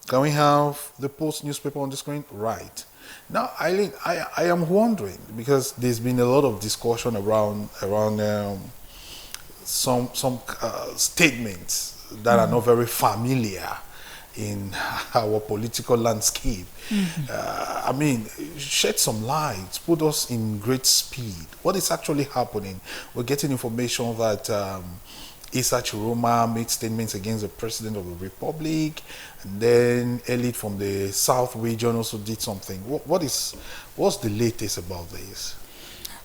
Can we have the Post newspaper on the screen? Right. Now, Eileen, I am wondering, because there's been a lot of discussion around some statements that are not very familiar in our political landscape. I mean, shed some light, put us in great speed. What is actually happening? We're getting information that Issa Chiroma made statements against the President of the Republic, and then elite from the South region also did something. What's the latest about this?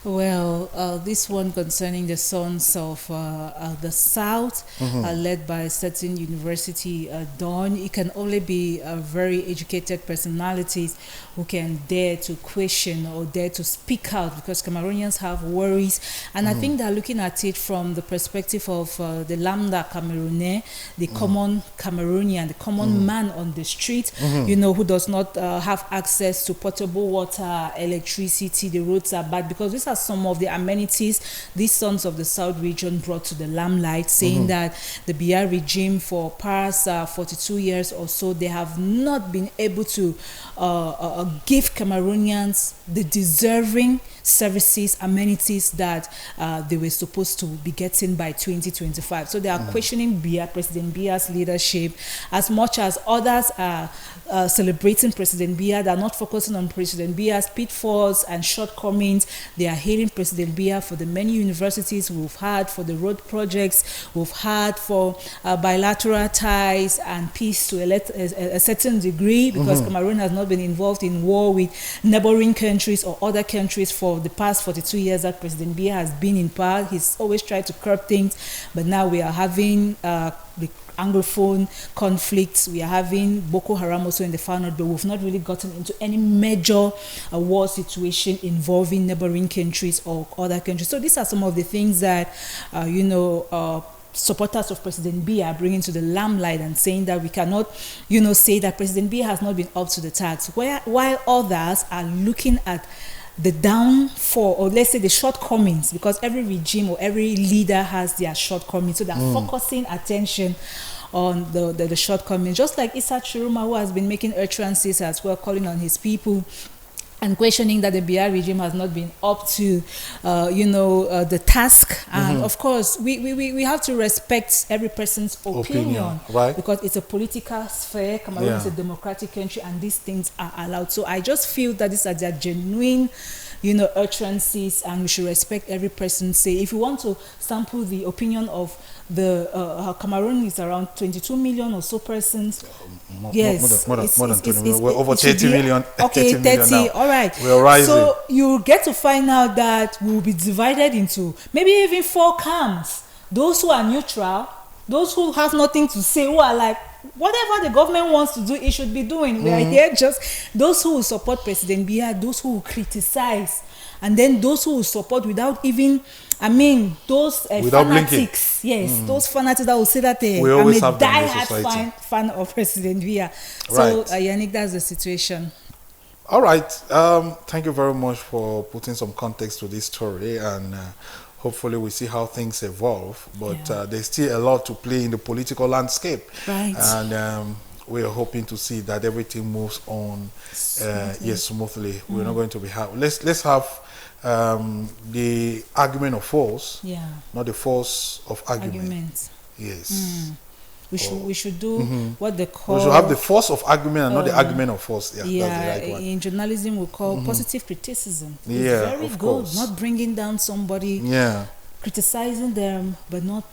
Well, this one concerning the sons of the South, led by a certain university, Dawn, it can only be very educated personalities who can dare to question or dare to speak out, because Cameroonians have worries. And I think they're looking at it from the perspective of the lambda Cameroonais, the common Cameroonian, the common man on the street, you know, who does not have access to potable water, electricity, the roads are bad, because these are some of the amenities these sons of the South region brought to the limelight, saying that the BR regime for past 42 years or so, they have not been able to give Cameroonians the deserving services, amenities that they were supposed to be getting by 2025. So they are questioning President Biya's leadership, as much as others are celebrating President Biya. They are not focusing on President Biya's pitfalls and shortcomings. They are hailing President Biya for the many universities we've had, for the road projects we've had, for bilateral ties and peace to a certain degree, because Cameroon has not been involved in war with neighboring countries or other countries for the past 42 years that President Biya has been in power. He's always tried to curb things, but now we are having the Anglophone conflicts. We are having Boko Haram also in the far north, but we've not really gotten into any major war situation involving neighboring countries or other countries. So these are some of the things that, supporters of President Biya are bringing to the limelight, and saying that we cannot, say that President Biya has not been up to the task, while others are looking at the downfall, or let's say the shortcomings, because every regime or every leader has their shortcomings. So they're focusing attention on the shortcomings. Just like Issa Chiroma, who has been making utterances as well, calling on his people and questioning that the BR regime has not been up to, the task. And of course, we have to respect every person's opinion, right? Because it's a political sphere. Cameroon is a democratic country, and these things are allowed. So I just feel that these are their genuine, utterances, and we should respect every person's say. If you want to sample the opinion of the Cameroon is around 22 million or so persons. More than 20 million. We're over 30 million. Okay, 30 now. All right. We're rising. So you get to find out that we'll be divided into maybe even 4 camps. Those who are neutral, those who have nothing to say, who are like, whatever the government wants to do, it should be doing. We are here just those who will support President Biya, those who will criticize, and then those who will support without even, those fanatics. Yes, those fanatics that will say that I'm a die-hard fan of President Biya. So, Yannick, that's the situation. All right. Thank you very much for putting some context to this story, and hopefully we see how things evolve. But there's still a lot to play in the political landscape. Right. And we are hoping to see that everything moves on smoothly. We're not going to be happy. Let's have the argument of force, not the force of argument. Yes. We should do what they call. We should have the force of argument and not the argument of force. That's the right one. In journalism, we call positive criticism. It's very good. Course. Not bringing down somebody. Criticizing them, but not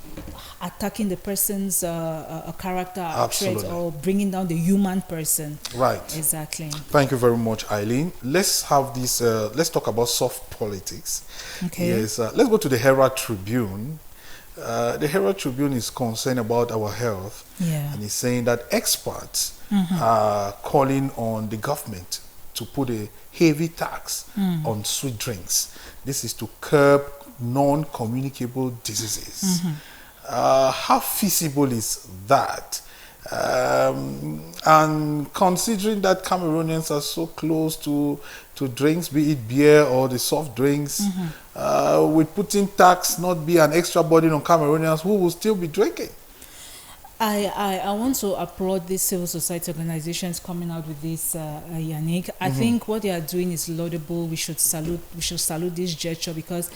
attacking the person's character or trait, or bringing down the human person. Right. Exactly. Thank you very much, Eileen. Let's have this. Let's talk about soft politics. Okay. Yes. Let's go to the Herald Tribune. The Herald Tribune is concerned about our health, and is saying that experts are calling on the government to put a heavy tax on sweet drinks. This is to curb non-communicable diseases. How feasible is that? And considering that Cameroonians are so close to drinks, be it beer or the soft drinks, with putting tax not be an extra burden on Cameroonians who will still be drinking. I want to applaud these civil society organizations coming out with this, Yannick. I think what they are doing is laudable. We should salute this gesture, because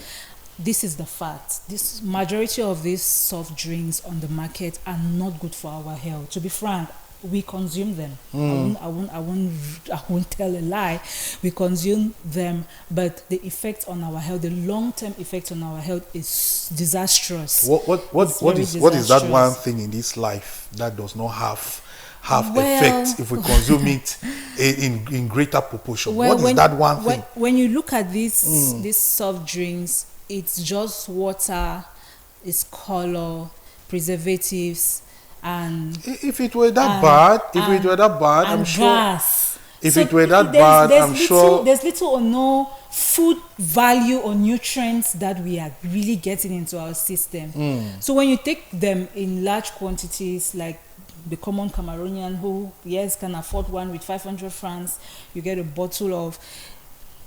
this is the fact. This majority of these soft drinks on the market are not good for our health. To be frank, we consume them. I won't tell a lie. We consume them, but the effect on our health, the long-term effect on our health, is disastrous. What is that one thing in this life that does not have effect if we consume it in greater proportion? What is that one thing? When you look at these soft drinks, it's just water, it's color, preservatives, and if it were that bad, I'm sure. Gas. If it were that bad, I'm sure there's little or no food value or nutrients that we are really getting into our system. So when you take them in large quantities, like the common Cameroonian who can afford one with 500 francs, you get a bottle of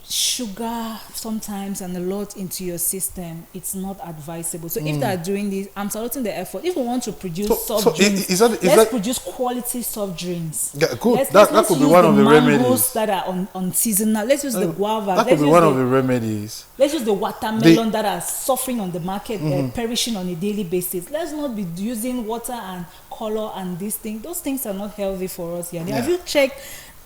sugar sometimes and a lot into your system. It's not advisable. So if they are doing this, I'm saluting the effort. If we want to produce soft drinks, let's produce quality soft drinks. Yeah, good. That could be one of the remedies that are on seasonal. Let's use the guava. That could be one of the remedies. Let's use the watermelon that are suffering on the market, perishing on a daily basis. Let's not be using water and color and these things. Those things are not healthy for us here.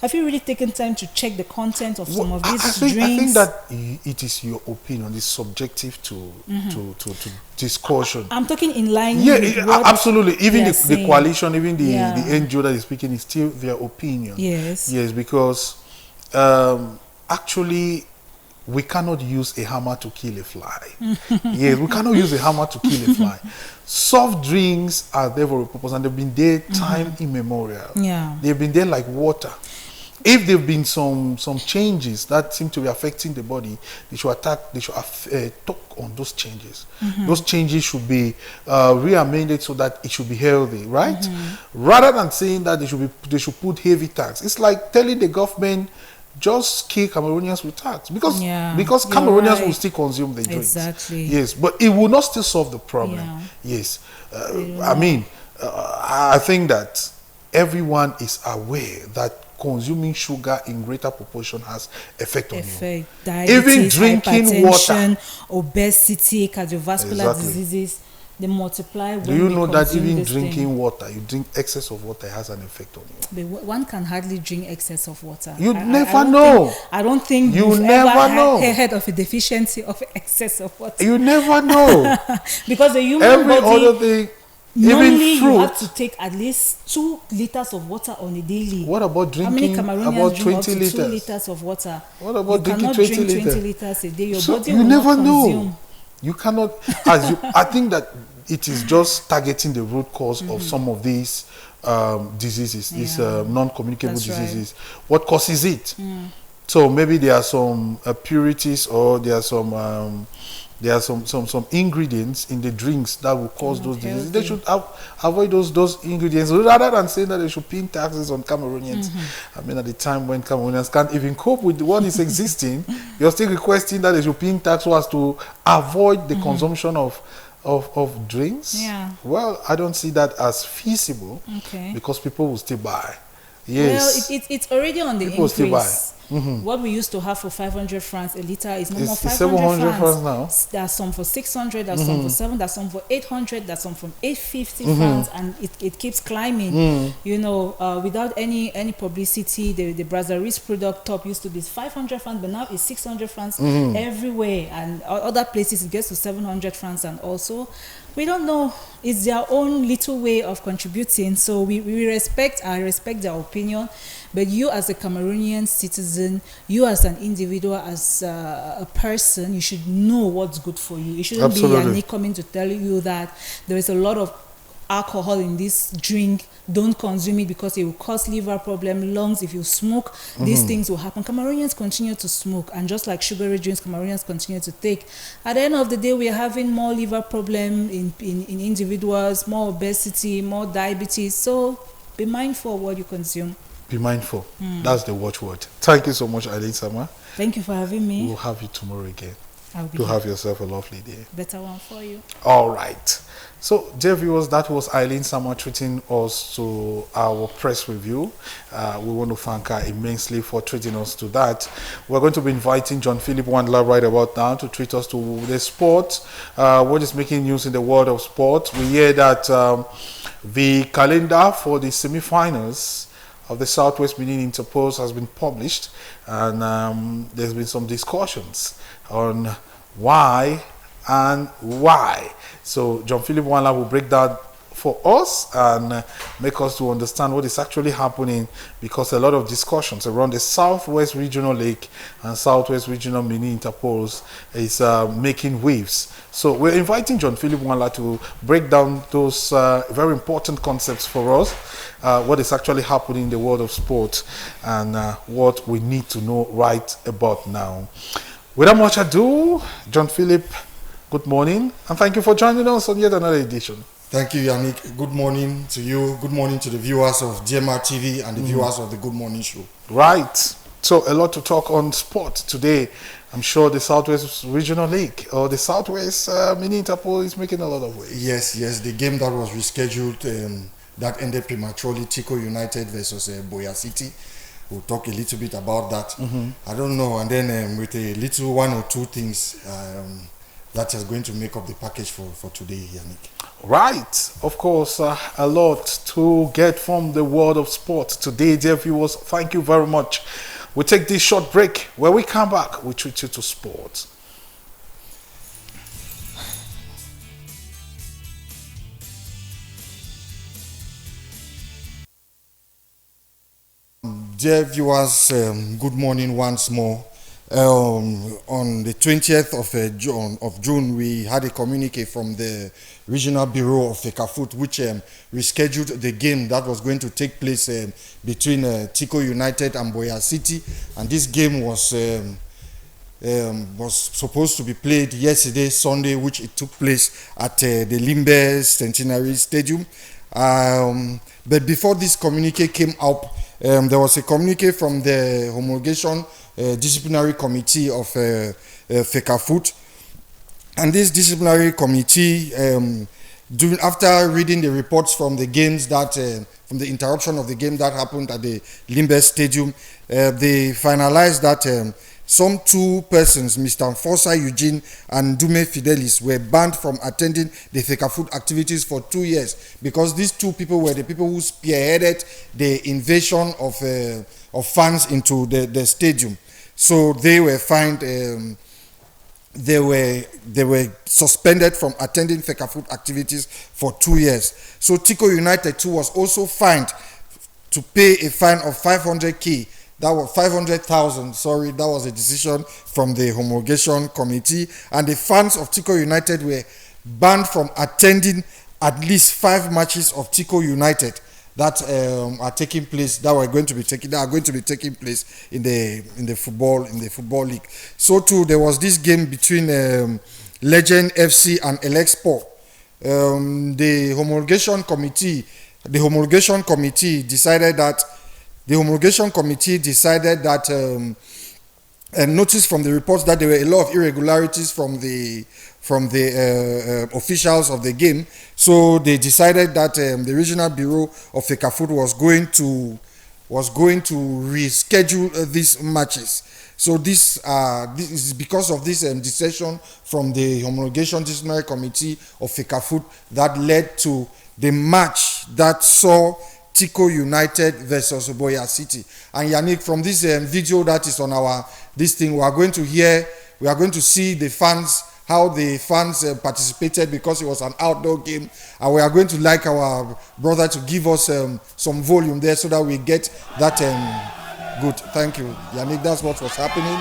Have you really taken time to check the content of some of these drinks? I think that it is your opinion. It's subjective to discussion. I'm talking in line. With what absolutely. Even the coalition, even the NGO that is speaking, is still their opinion. Yes, because actually, we cannot use a hammer to kill a fly. Yes, we cannot use a hammer to kill a fly. Soft drinks are there for a purpose, and they've been there time immemorial. Yeah, they've been there like water. If there have been some changes that seem to be affecting the body, they should talk on those changes. Those changes should be re-amended so that it should be healthy, right? Rather than saying that they should put heavy tax. It's like telling the government, just kill Cameroonians with tax, because Cameroonians will still consume the drinks. Exactly. Yes, but it will not still solve the problem. Yes, I think that everyone is aware that consuming sugar in greater proportion has effect on you. Diabetes, even drinking water, obesity, cardiovascular diseases, they multiply. Do you know that even drinking water, you drink excess of water, has an effect on you? But one can hardly drink excess of water. You never know. I don't think you you've never ever know. heard of a deficiency of excess of water. You never know. Because the human body, other thing, normally even fruit, you have to take at least 2 liters of water on a daily. What about drinking? How many Cameroonians about 20 drink up to liters? 2 liters of water? What about drinking 20 drink liters? 20 liters a day. Your So body you will never not know. consume. You cannot. I think that it is just targeting the root cause of some of these diseases, these non-communicable diseases. Right. What causes it? So maybe there are some purities, or there are some ingredients in the drinks that will cause those diseases. They should avoid those ingredients, rather than saying that they should pay taxes on Cameroonians. I mean, at the time when Cameroonians can't even cope with what is existing, you're still requesting that they should pay tax so as to avoid the consumption of drinks. Well, I don't see that as feasible, because people will still buy. Yes. Well, it's already on the people increase. Still buy. What we used to have for 500 francs a liter is no more 500 700 francs now. There's some for 600, there's some for 7, there's some for 800, there's some from 850 francs, and it keeps climbing. You know, without any publicity, the Brazzaville's product top used to be 500 francs, but now it's 600 francs everywhere, and other places it gets to 700 francs, and also we don't know. It's their own little way of contributing. So we respect their opinion. But you as a Cameroonian citizen, you as an individual, as a person, you should know what's good for you. It shouldn't be Yannick coming to tell you that there is a lot of alcohol in this drink. Don't consume it because it will cause liver problem, lungs. If you smoke, these things will happen. Cameroonians continue to smoke, and just like sugary drinks, Cameroonians continue to take. At the end of the day, we are having more liver problem in individuals, more obesity, more diabetes. So be mindful of what you consume. Be mindful. That's the watchword. Thank you so much, Eileen Sama. Thank you for having me. We'll have you tomorrow again. I'll be have yourself a lovely day. Better one for you. All right. So, dear viewers, that was Eileen Sama treating us to our press review. We want to thank her immensely for treating us to that. We're going to be inviting John Philip Wandler right about now to treat us to the sport. What is making news in the world of sport? We hear that the calendar for the semi-finals of the Southwest Benin Interpose has been published, and there's been some discussions on why and why. So John Philip Wandler will break that for us and make us to understand what is actually happening, because a lot of discussions around the Southwest Regional League and Southwest Regional Mini Interpose is making waves. So we're inviting John Philip Wandler to break down those very important concepts for us, what is actually happening in the world of sport, and what we need to know right about now. Without much ado, John Philip, good morning, and thank you for joining us on yet another edition. Thank you, Yannick. Good morning to you. Good morning to the viewers of DMR TV and the viewers of the Good Morning Show. Right. So a lot to talk on sport today. I'm sure the Southwest Regional League or the Southwest Mini Interpol is making a lot of waves. Yes. The game that was rescheduled that ended prematurely, Tico United versus Boya City. We'll talk a little bit about that. I don't know. And then with a little one or two things that is going to make up the package for today, Yannick. Right, of course, a lot to get from the world of sport today, dear viewers. Thank you very much. We take this short break. When we come back, we treat you to sport. Dear viewers, good morning once more. On the 20th of June, we had a communique from the Regional Bureau of FECAFOOT, which rescheduled the game that was going to take place between Tico United and Boya City, and this game was supposed to be played yesterday, Sunday, which it took place at the Limbe Centenary Stadium. But before this communique came out, there was a communique from the homologation disciplinary committee of FECAFOOT, and this disciplinary committee, after reading the reports from the games that from the interruption of the game that happened at the Limbe Stadium, they finalized that some two persons, Mr. Fosa Eugene and Dume Fidelis, were banned from attending the FECAFOOT activities for 2 years, because these two people were the people who spearheaded the invasion of fans into the stadium. So they were fined. They were suspended from attending FECAFOOT activities for 2 years. So Tico United too was also fined to pay a fine of 500k. That was 500,000. Sorry, that was a decision from the homologation committee, and the fans of Tico United were banned from attending at least 5 matches of Tico United that are taking place, that are going to be taking place in the football league. So too, there was this game between Legend FC and Elexport. The homologation committee decided that and noticed from the reports that there were a lot of irregularities from the officials of the game. So they decided that the Regional Bureau of FECAFOOT was going to reschedule these matches. So this is because of this decision from the homologation disciplinary committee of FECAFOOT that led to the match that saw Tico United versus Boya City. And Yannick, from this video that is on this thing, we are going to see the fans, how the fans participated, because it was an outdoor game, and we are going to like our brother to give us some volume there so that we get that good. Thank you, Yannick. That's what was happening.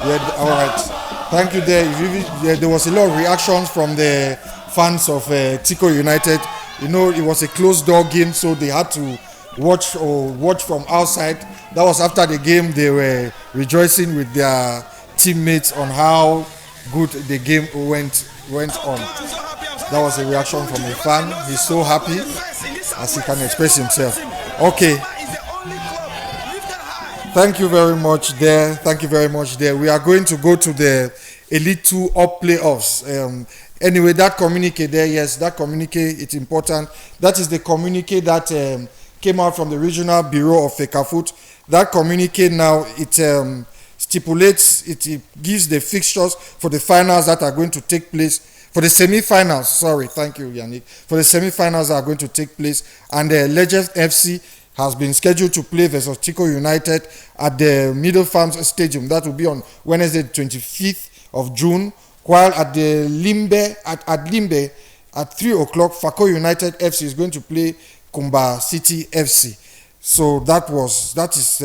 Yeah, all right. Thank you. There was a lot of reactions from the fans of Tico United. You know, it was a closed door game, so they had to watch from outside. That was after the game. They were rejoicing with their teammates on how good the game went on. That was a reaction from a fan. He's so happy as he can express himself. Okay. Thank you very much there. Thank you very much there. We are going to go to the Elite 2 up playoffs. Anyway, that communique there, yes, that communique, it's important. That is the communique that came out from the Regional Bureau of FECAFOOT. That communique now, it stipulates, it gives the fixtures for the finals that are going to take place, for the semi-finals, sorry, thank you, Yannick, for the semi-finals that are going to take place, and Legend FC has been scheduled to play versus Chico United at the Middle Farms Stadium. That will be on Wednesday, 25th of June, while at the Limbe, at Limbe, at 3 o'clock, Fako United FC is going to play Kumba City FC. So that is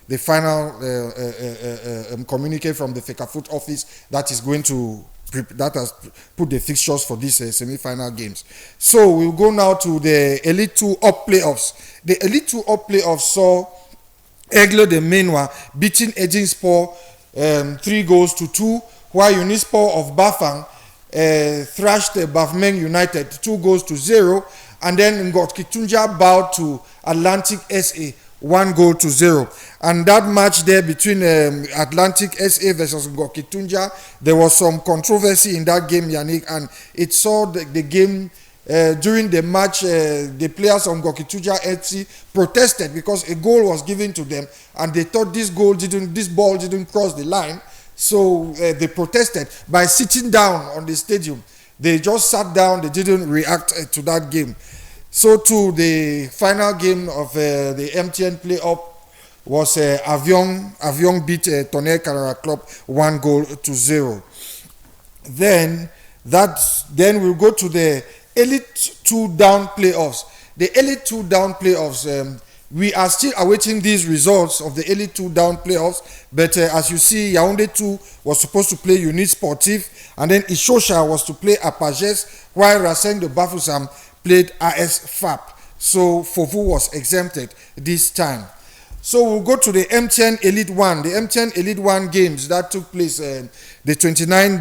the final communique from the FECAFOOT office that is going to that has put the fixtures for these semi-final games. So we'll go now to the Elite 2 up playoffs. The Elite 2 up playoffs saw Aigle de Menwa beating Edinspor 3-2, while Unispor of Bafang thrashed Bafmeng United 2-0, and then Ngot Kitunja bowed to Atlantic SA 1-0. And that match there between Atlantic SA versus Ngokitunja, there was some controversy in that game, Yannick, and it saw the game during the match. The players of Ngokitunja FC protested because a goal was given to them, and they thought this ball didn't cross the line, so they protested by sitting down on the stadium. They just sat down. They didn't react to that game. So too, the final game of the MTN playoff was Avion beat Tonnerre Carrera Club 1-0. Then we'll go to the Elite 2 down playoffs. The Elite 2 down playoffs, we are still awaiting these results of the Elite 2 down playoffs, but as you see, Yaoundé 2 was supposed to play Unit Sportif, and then Ishosha was to play Apages, while Racing de Bafoussam played AS FAP. So Fofu was exempted this time. So we'll go to the MTN Elite 1. The MTN Elite 1 games that took place, the 29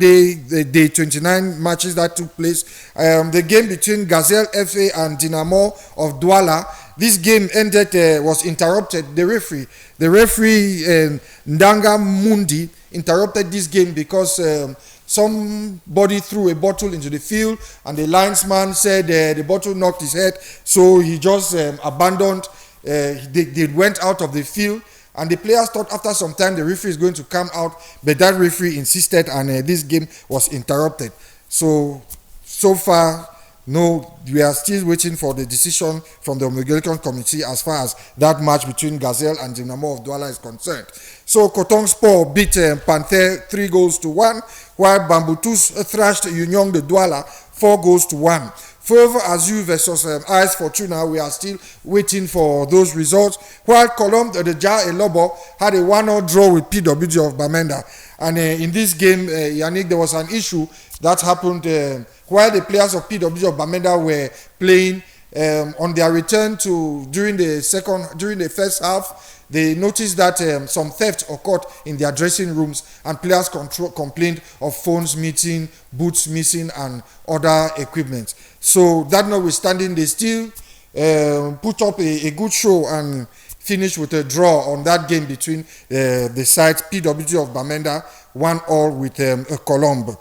matches that took place. The game between Gazelle FA and Dynamo of Douala. This game was interrupted. The referee Ndanga Mundi interrupted this game because somebody threw a bottle into the field, and the linesman said the bottle knocked his head, so he just abandoned. They went out of the field, and the players thought after some time the referee is going to come out, but that referee insisted, and this game was interrupted. So far, no, we are still waiting for the decision from the Homologation Committee as far as that match between Gazelle and Dynamo of Douala is concerned. So Kotong Sport beat Panther 3-1, while Bamboutus thrashed Union de Douala 4-1. Forever Azul versus AS Fortuna, we are still waiting for those results. While Colombe de Ja Elobo had a 1-0 draw with PWG of Bamenda. And in this game, Yannick, there was an issue that happened while the players of PWG of Bamenda were playing on their return during the first half. They noticed that some theft occurred in their dressing rooms, and players complained of phones missing, boots missing, and other equipment. So that notwithstanding, they still put up a good show and finished with a draw on that game between the sides PWG of Bamenda 1-1 with Colombe.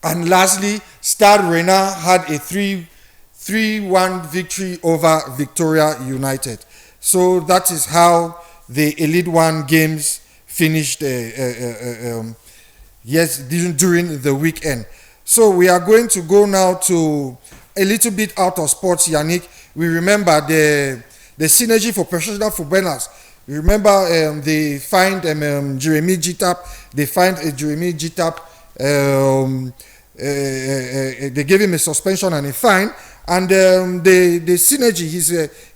And lastly, Stade Rennais had a 3-1 victory over Victoria United. So that is how the Elite 1 games finished during the weekend. So we are going to go now to a little bit out of sports, Yannick. We remember the synergy for professional footballers. We remember they fined Jeremy Gitap. They fined Jeremy Gitap. They gave him a suspension and a fine. And the synergy,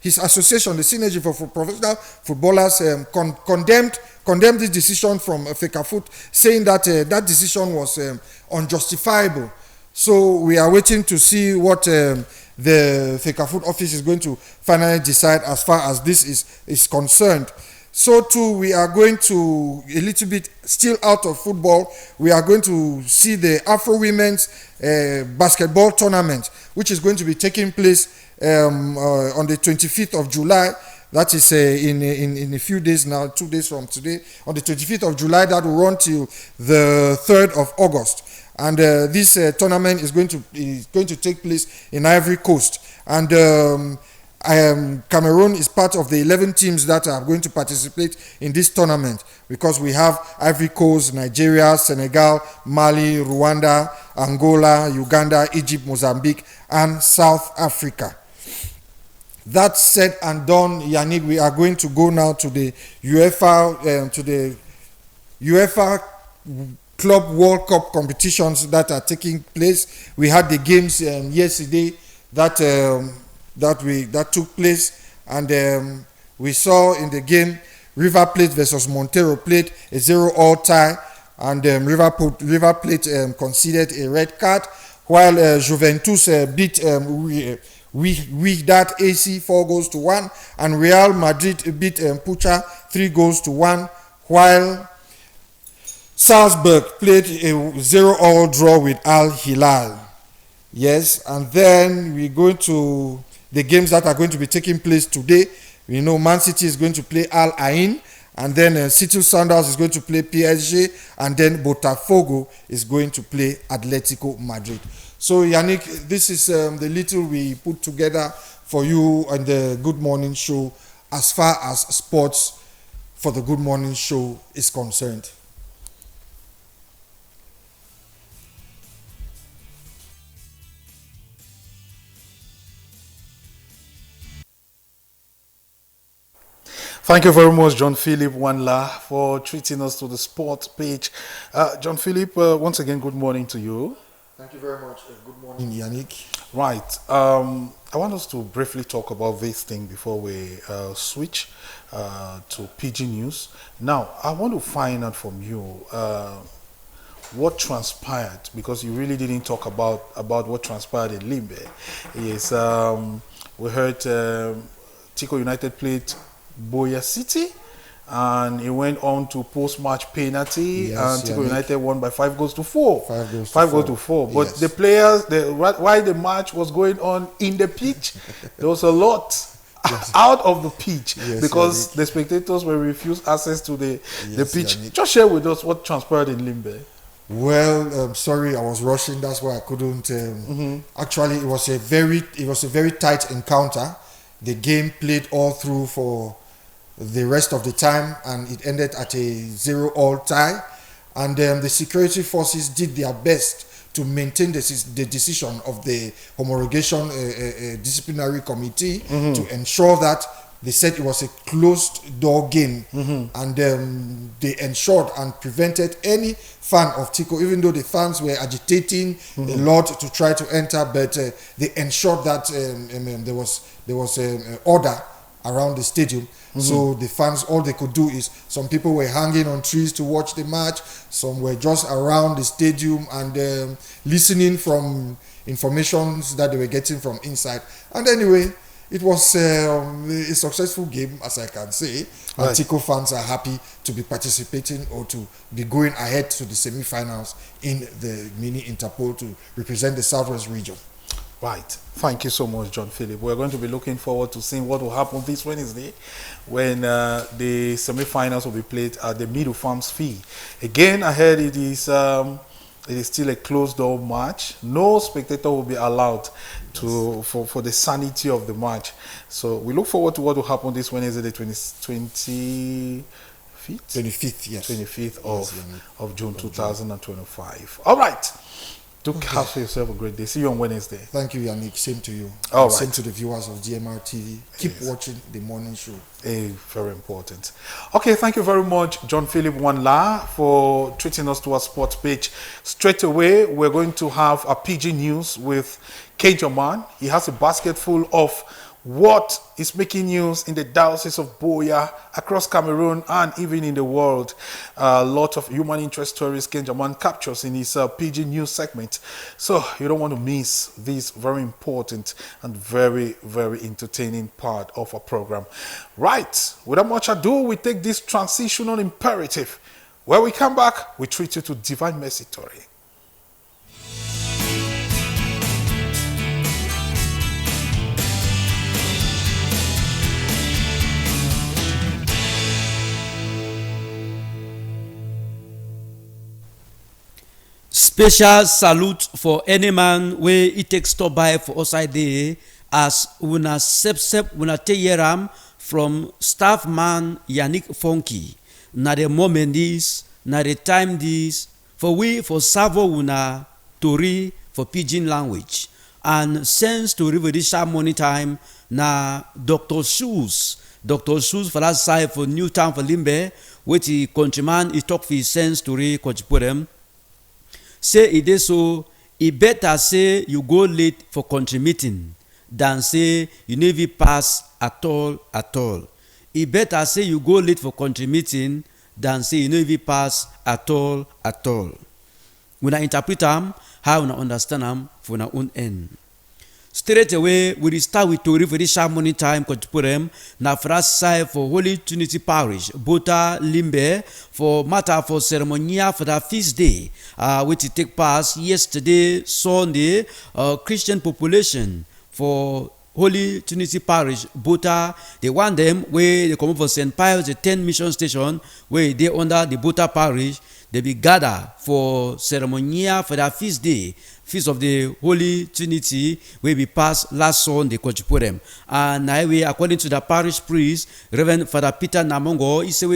his association, the synergy for professional footballers, condemned this decision from FECAFOOT, saying that that decision was unjustifiable. So we are waiting to see what the FECAFOOT office is going to finally decide as far as this is concerned. So too, we are going to, a little bit still out of football, we are going to see the Afro Women's basketball tournament, which is going to be taking place on the 25th of July That is in a few days now, 2 days from today, on the 25th of July. That will run till the 3rd of August. And this tournament is going to take place in Ivory Coast. And Cameroon is part of the 11 teams that are going to participate in this tournament, because we have Ivory Coast, Nigeria, Senegal, Mali, Rwanda, Angola, Uganda, Egypt, Mozambique, and South Africa. That said and done, Yannick, we are going to go now to the UEFA Club World Cup competitions that are taking place. We had the games yesterday that took place, and we saw in the game River Plate versus Montero Plate, a 0-all tie, and River Plate conceded a red card, while Juventus beat that AC 4-1, and Real Madrid beat Pucha 3-1, while Salzburg played a 0-all draw with Al Hilal. Yes, and then we go to the games that are going to be taking place today. We know Man City is going to play Al Ain, and then City Sounders is going to play PSG, and then Botafogo is going to play Atletico Madrid. So Yannick, this is the little we put together for you on the Good Morning Show as far as sports for the Good Morning Show is concerned. Thank you very much, John Philip Wanla, for treating us to the sports page. John Philip, once again, good morning to you. Thank you very much. Good morning, Yannick. Right. I want us to briefly talk about this thing before we switch to PG News. Now, I want to find out from you what transpired, because you really didn't talk about what transpired in Limbe. Yes, we heard Tico United played Boya City, and it went on to post-match penalty, and Tico United won by 5-4. 5-4. But the players, while the match was going on in the pitch, there was a lot out of the pitch, because the spectators were refused access to the pitch. Yannick. Just share with us what transpired in Limbe. Well, sorry, I was rushing. That's why I couldn't. Actually, it was a very tight encounter. The game played all through for the rest of the time, and it ended at a 0-all tie. And the security forces did their best to maintain the decision of the homologation disciplinary committee to ensure that they said it was a closed door game, and they ensured and prevented any fan of Tico, even though the fans were agitating a lot to try to enter, but they ensured that there was order around the stadium. So the fans, all they could do is, some people were hanging on trees to watch the match, some were just around the stadium and listening from informations that they were getting from inside. And anyway, it was a successful game, as I can say. Right. And Tico fans are happy to be participating or to be going ahead to the semi-finals in the mini Interpol to represent the Southwest region. Right. Thank you so much, John Philip. We're going to be looking forward to seeing what will happen this Wednesday when the semi-finals will be played at the Middle Farms Fee. Again, I heard it is still a closed-door match. No spectator will be allowed for the sanity of the match. So we look forward to what will happen this Wednesday, the 25th? 25th of June 2025. All right. Have yourself a great day. See you on Wednesday. Thank you, Yannick. Same to you. All right. Same to the viewers of GMR TV. Keep watching the morning show. Very important. Okay, thank you very much, John Philip Wanla, for treating us to our sports page. Straight away, we're going to have a PG News with Kejaman. He has a basket full of what is making news in the diocese of Boya, across Cameroon, and even in the world. A lot of human interest stories Kejaman captures in his PG News segment. So you don't want to miss this very important and very, very entertaining part of our program. Right, without much ado, we take this transitional imperative. When we come back, we treat you to Divine Mercy Story. Special salute for any man wey e take stop by for outside there as una sep una take hear am from staff man Yannick Funky. Na the moment this, na the time this, for we for serve una tori for pidgin language. And since to read this morning time, na Dr. Shoes for that side for Newtown for Limbe, which he countryman he talk for his sense to read them. Say it is so, it better say you go late for country meeting than say you never pass at all. It better say you go late for country meeting than say you never pass at all. When I interpret them, how I understand them for our own end. Straight away, we start with Tori for this morning time, na for that side for Holy Trinity Parish, Bota Limbe, for matter for ceremonial for that feast day, which it take place yesterday, Sunday, Christian population for Holy Trinity Parish, Bota, they want them where they come for St. Pius, the 10 mission station, where they under the Bota Parish, they be gather for ceremonial for that feast day, feast of the Holy Trinity, where we passed last Sunday, them. And now we, according to the parish priest, Reverend Father Peter Namongo, he say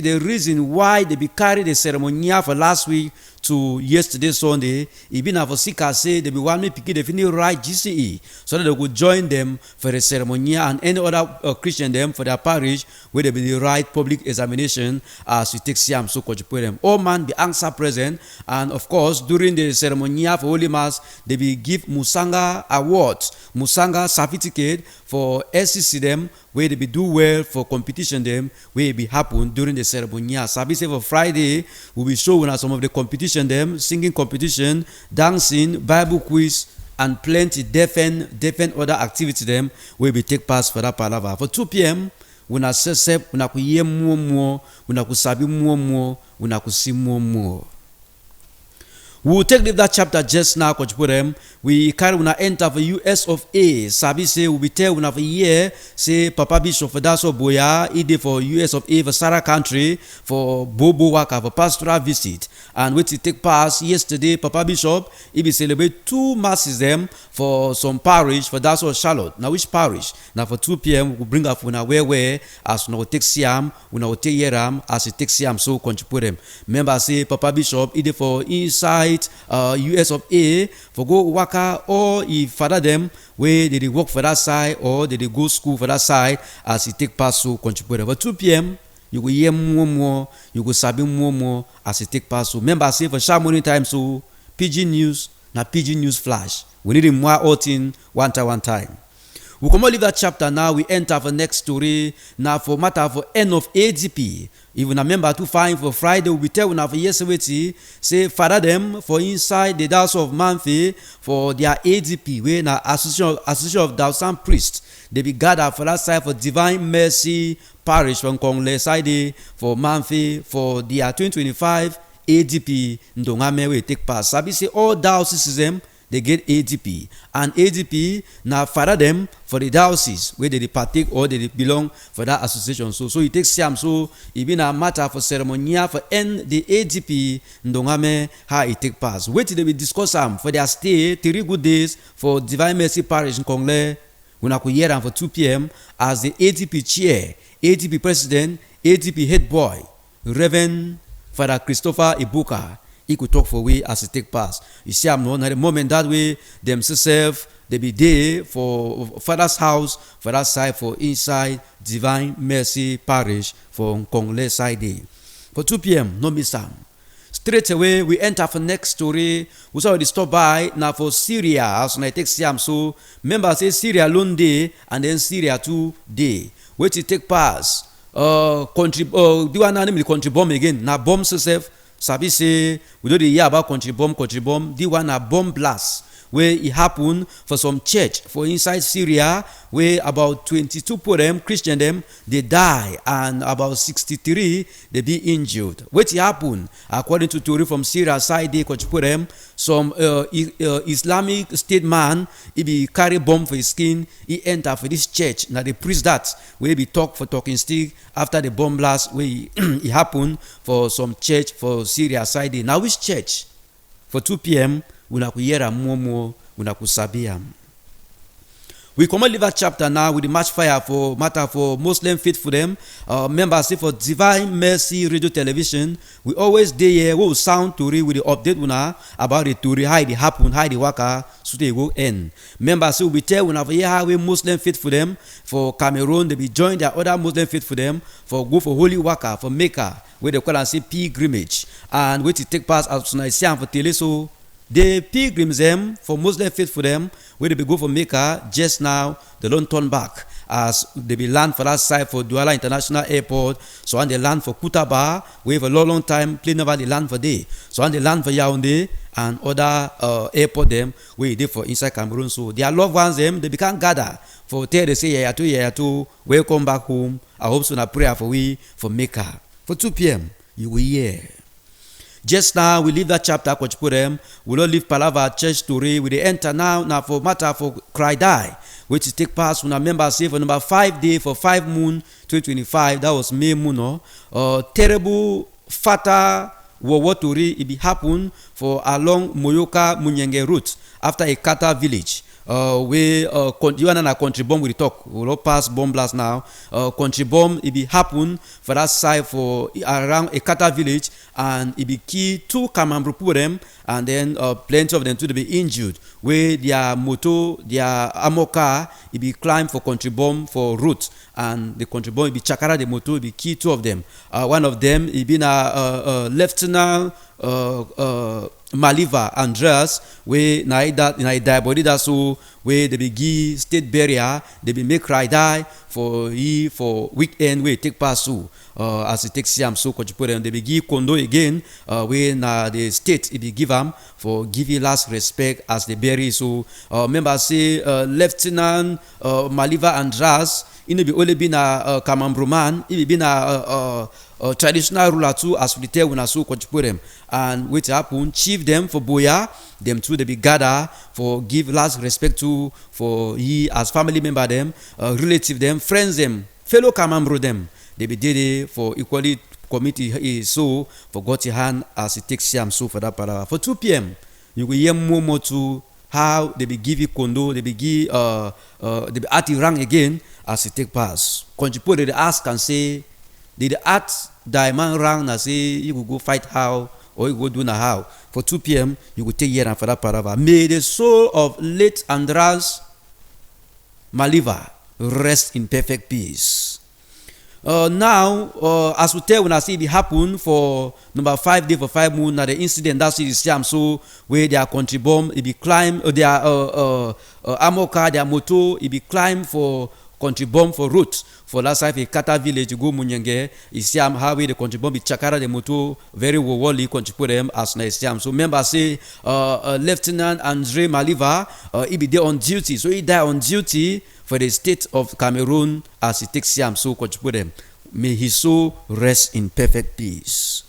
the reason why they be carried the ceremonial for last week to yesterday Sunday, even for sick say they be want me pick the finish right GCE, so that they could join them for the ceremonial and any other Christian them for their parish where they be the right public examination as we take Siam so them. All man be answer present, and of course during the ceremonial for Holy Mass they be give Musanga awards, Musanga certificate for SCC them where they be do well for competition them where it be happen during the ceremonial. Sabi say for Friday we will show some of the competition them, singing competition, dancing, Bible quiz, and plenty different other activity them will be take part for that palaver. For 2 p.m. una sesep, una ku ye more, una ku sabi more, una ku see more. We will take that chapter just now, Coach Purem. We carry una enter for US of A. Sabi say we be tell una for year say Papa Bishop for Daso Boya, ide for US of A for Sarah country for Bobo Waka for pastoral visit. And which it take pass yesterday, Papa Bishop, he be celebrate 2 masses them for some parish for Daso Charlotte. Now which parish? Now for 2 p.m. we bring up una where as una take Siam, una take Yeram as it take Siam so Coach Purem. Remember say Papa Bishop ide for inside US of A for go waka or if father them where they work for that side or they go school for that side as it take pass so contribute. For 2 p.m. you go hear more, you go sabi more as it take pass so. Remember say for sharp morning time so PG News na PG News Flash. We need more outing one time. We come leave that chapter now. We enter for next story now for matter for end of ADP. Even a member to find for Friday, we tell una for yesterday say father them for inside the house of Manfi for their ADP where na association of Dawson priests they be gathered for that side for Divine Mercy Parish from Kongle side for Manfi for their 2025 ADP Ndongame we take part. Sabi say all dioceses them they get ADP and ADP now father them for the diocese where they partake or they belong for that association. So it takes Siam so it been a matter for ceremonial for end the ADP Ndongame how it take pass. Wait till they will discuss for their stay 3 good days for Divine Mercy Parish in Kongle. We na hear them for 2 p.m. as the ADP chair, ADP president, ADP head boy, Reverend Father Christopher Ibuka. He could talk for we as it take pass. You see, I'm not at the moment that way themselves they be there for Father's house for that side for inside Divine Mercy Parish for Kongle side day. For 2 p.m. no miss them. Straight away we enter for next story. We already stop by now for Syria. As I take Siam so remember say Syria alone day and then Syria 2 day. Wait to take pass. Do one name the country bomb again. Now bomb yourself. Sabi say we don't hear about country bomb. The one a bomb blast where it happened for some church for inside Syria where about 22 of them Christian them they die and about 63 they be injured. What happened according to Tori from Syria side they them some Islamic state man he be carry bomb for his skin he enter for this church. Now the priest that where be talk for talking stick after the bomb blast where it happened for some church for Syria side. Now which church? For 2 p.m., una ku hear am more, una ku sabi am. We come live that chapter now with the match fire for matter for Muslim faithful them. Members say for Divine Mercy Radio Television, we always dey here. We will sound to read with the update una about the story, how it happen, how the waka, so they go end. Members say we tell una for here how we Muslim faithful them for Cameroon. They be join their other Muslim faithful them for go for holy waka for Mecca, where they call and say pilgrimage, and where to take part as soon as see am for tele so. The pilgrims them for Muslim faith for them where they be go for Mecca just now they don't turn back as they be land for that side for Douala International Airport. So when they land for Kutaba, we have a long time plane never they land for day. So when they land for Yaoundé and other airport them where they for inside Cameroon. So their loved ones them they become gather for tell they say yeah to welcome back home. I hope so na prayer for we for Mecca. For 2 p.m. you will hear. Just now, we leave that chapter, Coach Purem. We don't leave Palava church story. We enter now for matter for cry die, which is take part when a member say for number 5 day for 5 moon 2025. That was May moon. Terrible fatal war story. It be happen for along Moyoka Munyenge route after a Kata village. You and a country bomb will talk. We will pass bomb blast now. Country bomb it be happen for that side for around a Kata village, and it be key 2 Kamambru them, and then plenty of them too they be injured. Where their motor, their armor car, it be climb for country bomb for route, and the country bomb it be chakara the motor, it be key 2 of them. One of them it been a lieutenant. Maliva Andreas where na die body that so where they be give state barrier they be make cry die for weekend where take pass so as it takes Siam so coach put them they be give condo again where na the state it be give them for giving last respect as they bury so member say Lieutenant Maliva Andreas it be only been a Kamambru man it been a traditional ruler too as we tell when I so coach put them and which happen chief them for boya them too they be gather for give last respect to for he as family member them relative them friends them fellow Kamambru them they be did for equally committee is so for got your hand as it takes Siam so for that para for 2 p.m. you will hear more to how they be give you condo they be give they be at rang again as it take pass contribute they ask and say did the art diamond rang na say you will go fight how or you go do na how for 2 p.m. you will take here and for that parava. May the soul of late Andras Maliva rest in perfect peace. Now, as we tell when I see it happen for number 5 day for 5 moon, now the incident that's it is so where their country bomb it be climb their armor car, their motor it be climb for country bomb for route for last side a Kata village to go Munyenge is Siam how the country bomb be chakara the motor very wally country put them as na Siam. So member say Lieutenant Andre Maliva he be there on duty so he die on duty for the state of Cameroon as he takes Siam so country put them may his soul rest in perfect peace.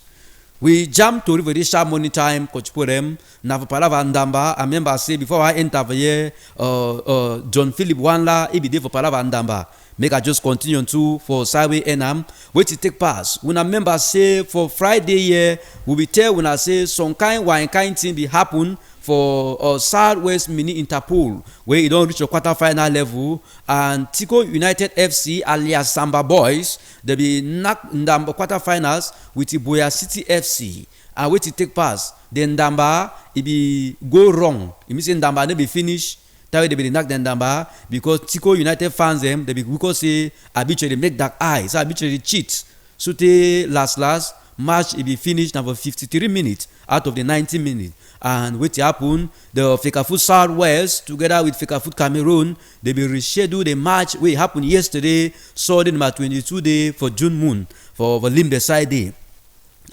We jump to Revelation morning time, Coach Purem. Now for Palava Ndamba, I remember say before I enter here, John Philip Wanla, he be there for Palava Ndamba. Make I just continue to for Salve Enam, wait to take pass. When I remember say for Friday here, we be tell when I say some kind thing be happen for Southwest Mini Interpol, where you don't reach a quarter-final level, and Tico United FC alias Samba Boys, they be knocked in the quarter-finals with the Boya City FC, and wait to take pass. Then Ndamba, it be go wrong. It means Ndamba they be finish. That way they be knocked Ndamba because Tico United fans them they be because say habitually make dark eyes, so habitually cheat. So the last match it be finished now for 53 minutes out of the 90 minutes. And what happen, the Fekafoot Southwest together with Fekafoot Cameroon, they be reschedule the match wey happen yesterday, Sunday number 22 day for June moon for Limbe side day.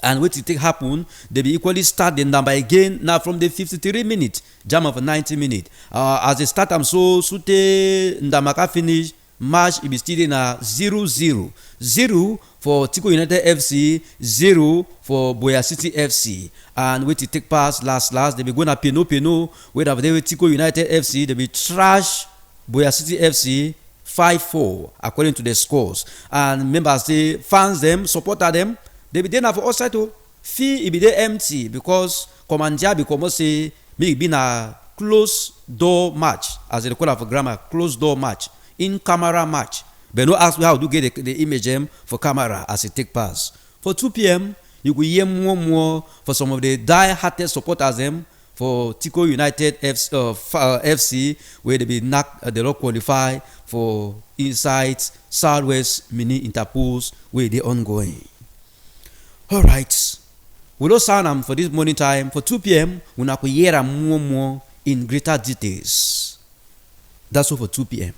And what it take happen, they be equally start the number again now from the 53 minutes, jam of 90 minutes. As they start so Sute Ndamaka finish, match it be still in a 0-0. 0 for Tico United FC, 0 for Boya City FC. And wait to take pass last they be going to Peno where they with Tico United FC they be trash Boya City FC 5-4 according to the scores. And members say fans them supporter them they be there for outside too Fee it be there empty because Commandia become say me it be na close door match, as they call it for grammar, close door match, in camera match. But no ask me how to get the image for camera as it take pass. For 2 p.m. you could hear more for some of the die-hearted supporters them for Tico United FC where they be knocked, they don't qualify for inside Southwest Mini Interpose where they ongoing. All right, we don't sound them for this morning time. For 2 p.m. we could hear more in greater details. That's all for 2 p.m.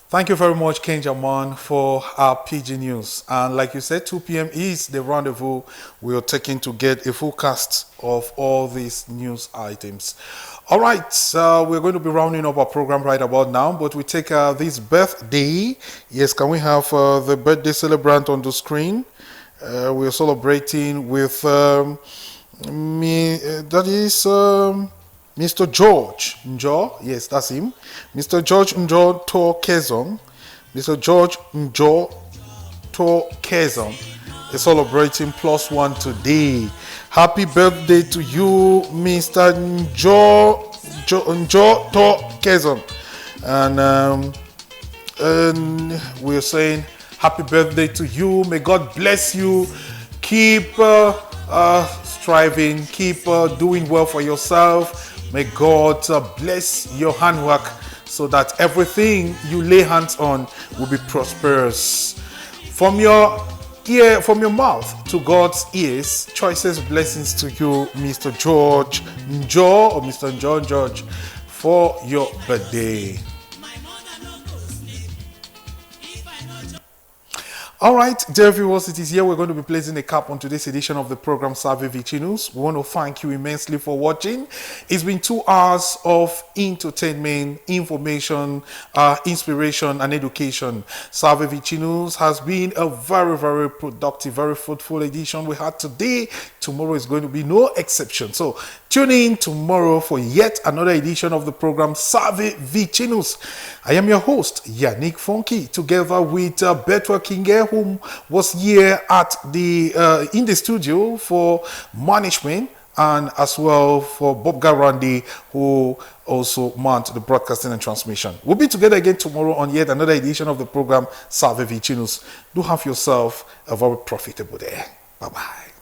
Thank you very much, Ken Jaman, for our PG News. And like you said, 2 p.m. is the rendezvous we are taking to get a full cast of all these news items. All right, we're going to be rounding up our program right about now, but we take this birthday. Yes, can we have the birthday celebrant on the screen? We're celebrating with that is Mr. George Njo. Yes, that's him. Mr. George Njo To Kezon. Mr. George Njo To Kezon is celebrating +1 today. Happy birthday to you, Mr. Njo To Kezon. And we're saying happy birthday to you. May God bless you. Keep striving. Keep doing well for yourself. May God bless your handwork so that everything you lay hands on will be prosperous. From your mouth to God's ears, choicest blessings to you, Mr. George Njo or Mr. John George, for your birthday. All right, dear viewers, it is here we're going to be placing a cap on today's edition of the program Salve, Vicinus. We want to thank you immensely for watching. It's been 2 hours of entertainment, information, inspiration, and education. Salve, Vicinus has been a very, very productive, very fruitful edition we had today. Tomorrow is going to be no exception. So tune in tomorrow for yet another edition of the program Salve, Vicinus. I am your host, Yannick Funky, together with Betwa Kinge, who was here at the in the studio for management, and as well for Bob Garandi, who also manned the broadcasting and transmission. We'll be together again tomorrow on yet another edition of the program Salve, Vicinus. Do have yourself a very profitable day. Bye-bye.